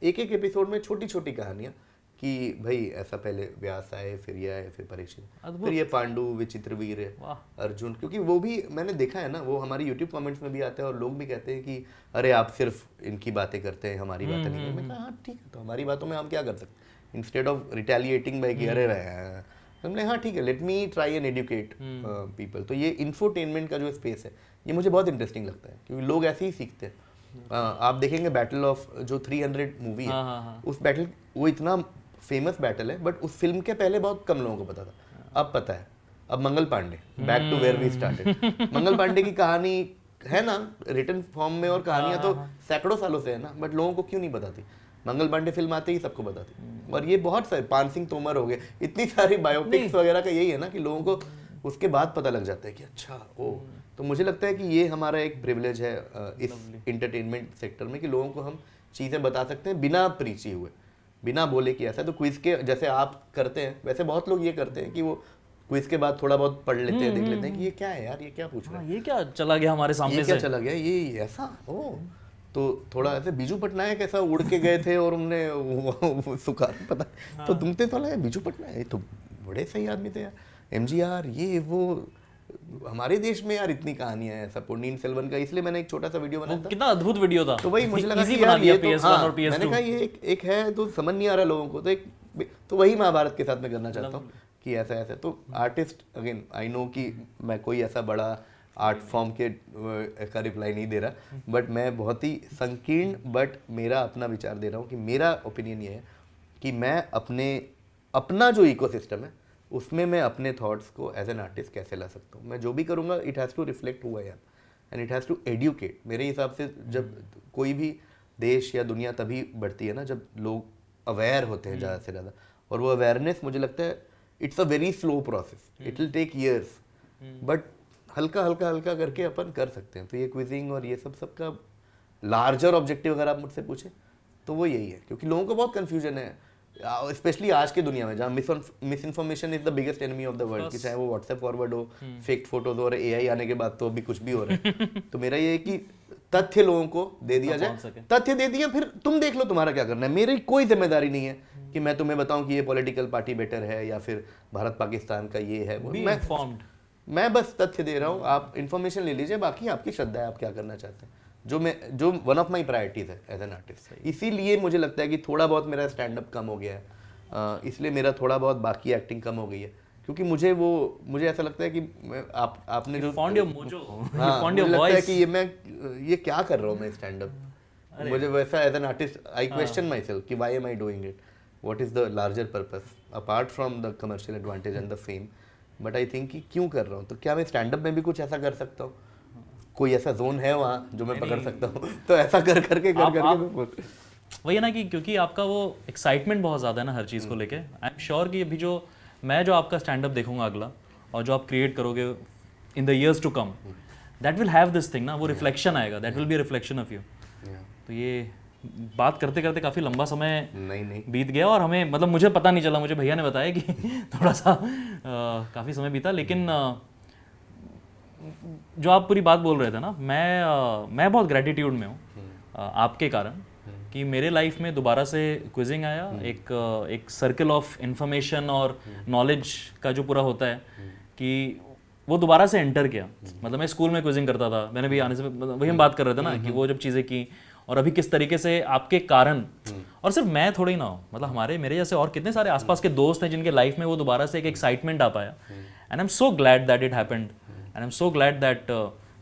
एक एपिसोड में छोटी छोटी कहानियाँ कि भाई ऐसा पहले व्यास आए, फिर ये आए, फिर परीक्षित, फिर ये पांडु, विचित्रवीर, अर्जुन। क्योंकि वो भी मैंने देखा है ना, वो हमारे यूट्यूब कमेंट्स में भी आते हैं और लोग भी कहते हैं कि अरे आप सिर्फ इनकी बातें करते हैं, हमारी बातें नहीं करते। मैं कहा हाँ ठीक है, तो हमारी बातों में हम क्या कर सकते हैं, इंस्टेड ऑफ रिटेलिएटिंग बाय कि अरे हमने हाँ ठीक है, let me try and educate people. तो ये इन्फोटेनमेंट का जो स्पेस है ये मुझे बहुत इंटरेस्टिंग लगता है, क्योंकि लोग ऐसे ही सीखते हैं। आप देखेंगे बैटल ऑफ जो 300 मूवी है, उस बैटल, वो इतना फेमस बैटल है, बट उस फिल्म के पहले बहुत कम लोगों को पता था, अब पता है। अब Mangal Pandey, back to where we started, Mangal Pandey की कहानी है ना रिटन फॉर्म में, और कहानियां तो सैकड़ों सालों से है ना, बट लोगों को क्यों नहीं बताती। मंगल पांडे फिल्म आते ही सबको बताती। और ये बहुत सारे पान सिंह तोमर हो गए, इतनी सारी बायोपिक्स वगैरह का यही है ना कि लोगों को उसके बाद पता लग जाता है कि अच्छा ओ। तो मुझे लगता है कि ये हमारा एक प्रिविलेज है इस इंटरटेनमेंट सेक्टर में, कि लोगों को हम चीज़ें बता सकते हैं बिना प्रीची हुए, बिना बोले कि ऐसा। तो क्विज के जैसे आप करते हैं, वैसे बहुत लोग ये करते हैं कि वो क्विज के बाद थोड़ा बहुत पढ़ लेते हैं, देख लेते हैं कि ये क्या है यार, ये क्या पूछ रहा है, ये क्या चला गया हमारे सामने से, ये क्या चला गया, ये ऐसा ओ। तो थोड़ा ऐसे बीजू पटनायक ऐसा उड़ के गए थे और उनने सुखा पता, तो तुमसे थोड़ा बीजू पटनायक तो बड़े सही आदमी थे यार, एमजीआर, ये वो। हमारे देश में यार इतनी कहानियां हैं, ऐसा पोन्नियन सेल्वन का, इसलिए मैंने एक छोटा सा वीडियो बनाया था, कितना अद्भुत वीडियो था। तो वही मुझे लगा कि यार ये तो हाँ, मैंने कहा ये एक है तो समझ नहीं आ रहा लोगों को, तो वही महाभारत के साथ मैं करना चाहता हूँ कि ऐसा ऐसा। तो आर्टिस्ट, अगेन आई नो कि मैं कोई ऐसा बड़ा आर्ट फॉर्म के का रिप्लाई नहीं दे रहा, बट मैं बहुत ही संकीर्ण बट मेरा अपना विचार दे रहा हूँ कि मेरा ओपिनियन ये है कि मैं अपना जो इकोसिस्टम है उसमें मैं अपने थॉट्स को एज एन आर्टिस्ट कैसे ला सकता हूँ। मैं जो भी करूँगा इट हैज़ टू रिफ्लेक्ट हुआ है एंड इट हैज़ टू एड्यूकेट। मेरे हिसाब से जब कोई भी देश या दुनिया तभी बढ़ती है ना जब लोग अवेयर होते हैं ज़्यादा से ज़्यादा, और वो अवेयरनेस मुझे लगता है it's a very slow process, it will take years, but हल्का हल्का हल्का करके अपन कर सकते हैं। तो ये क्विजिंग और ये सबका लार्जर ऑब्जेक्टिव अगर आप मुझसे पूछें तो वो यही है, क्योंकि लोगों को बहुत कन्फ्यूजन है, स्पेशली आज की दुनिया में जहाँ miss information is the biggest enemy of the world, कि चाहे वो व्हाट्सएप फॉरवर्ड हो, फेक फोटोज और एआई आने के बाद तो अभी कुछ भी हो रहा है। तो मेरा ये है कि तथ्य लोगों को दे दिया जाए, तथ्य दे दिया, फिर तुम देख लो तुम्हारा क्या करना है। मेरी कोई जिम्मेदारी नहीं है कि मैं तुम्हें बताऊं कि ये पॉलिटिकल पार्टी बेटर है या फिर भारत पाकिस्तान का ये है, मैं बस तथ्य दे रहा हूँ, आप इन्फॉर्मेशन ले लीजिए, बाकी आपकी श्रद्धा है आप क्या करना चाहते हैं। जो वन ऑफ माई प्रायोरिटीज है एज एन आर्टिस्ट। इसीलिए मुझे लगता है कि थोड़ा बहुत मेरा स्टैंड अप कम हो गया है, इसलिए मेरा थोड़ा बहुत बाकी एक्टिंग कम हो गई है, क्योंकि मुझे ऐसा लगता है कि आपने जो मुझे लगता है कि ये क्या कर रहा हूँ मैं स्टैंड अप, मुझे वैसा as an artist I question myself कि why am I doing it, what is the larger purpose apart from the commercial advantage and the fame, but I think कि क्यों कर रहा हूँ। तो क्या मैं स्टैंड अप में भी कुछ ऐसा कर सकता हूँ, कोई ऐसा जोन है वहाँ जो मैं पकड़ सकता हूँ, तो ऐसा करके वही है ना कि क्योंकि आपका वो एक्साइटमेंट बहुत ज़्यादा है ना हर चीज़ को लेके। आई एम श्योर कि अभी जो आपका स्टैंड अप देखूंगा अगला और जो आप क्रिएट करोगे in the years to come, that will have this thing ना, वो रिफ्लेक्शन आएगा, that will be reflection of you. तो ये बात करते करते काफ़ी लंबा समय नहीं बीत गया और हमें मतलब मुझे पता नहीं चला, मुझे भैया ने बताया कि थोड़ा सा काफ़ी समय बीता, लेकिन जो आप पूरी बात बोल रहे थे ना, मैं बहुत ग्रेटिट्यूड में हूँ आपके कारण कि मेरे लाइफ में दोबारा से क्विजिंग आया, एक सर्कल ऑफ इंफॉर्मेशन और नॉलेज का जो पूरा होता है कि वो दोबारा से एंटर किया। मतलब मैं स्कूल में क्विजिंग करता था, मैंने भी आने से वही हम बात कर रहे थे ना कि वो जब चीज़ें की और अभी किस तरीके से आपके कारण, और सिर्फ मैं थोड़ी ना हो, मतलब हमारे मेरे जैसे और कितने सारे आसपास के दोस्त हैं जिनके लाइफ में वो दोबारा से एक एक्साइटमेंट आ पाया। And I am so glad that it happened and I am so glad that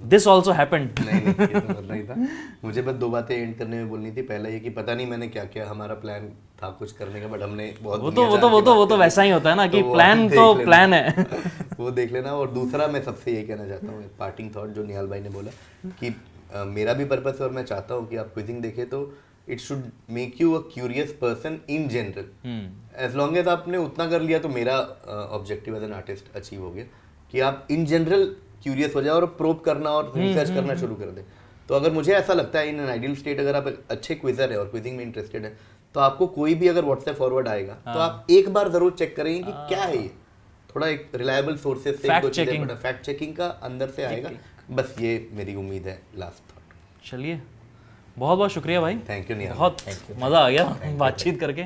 this also happened. नहीं ये तो बोल रही था, मुझे बस 2 बातें एंड करने में बोलनी थी। पहला ये कि पता नहीं मैंने क्या किया, हमारा प्लान था कुछ करने का, बट हमने बहुत वो तो वैसा ही होता है ना कि प्लान तो प्लान है। वो देख लेना। और दूसरा मैं सबसे ये कहना चाहता हूँ, पार्टिंग थॉट जो निहाल भाई ने बोला कि मेरा भी पर्पस है और मैं चाहता हूँ कि आप क्विजिंग देखें तो it should make you a curious person in general. As long as आपने उतना कर लिया तो मेरा objective as an artist achieve हो गया कि आप इन जनरल क्यूरियस हो जाए और प्रोब करना और रिसर्च करना शुरू कर दें। तो अगर मुझे ऐसा लगता है इन एन आइडियल स्टेट, अगर आप अच्छे क्विजर है और क्विजिंग में इंटरेस्टेड है, तो आपको कोई भी अगर व्हाट्सएप फॉरवर्ड आएगा तो आप एक बार जरूर चेक करेंगे कि क्या है ये, थोड़ा एक रिलायबल सोर्सेज से फैक्ट चेकिंग का अंदर से आएगा। बस ये मेरी उम्मीद है। Last thought. चलिए, बहुत बहुत शुक्रिया भाई, थैंक यू निहाल, बहुत मज़ा आ गया बातचीत करके।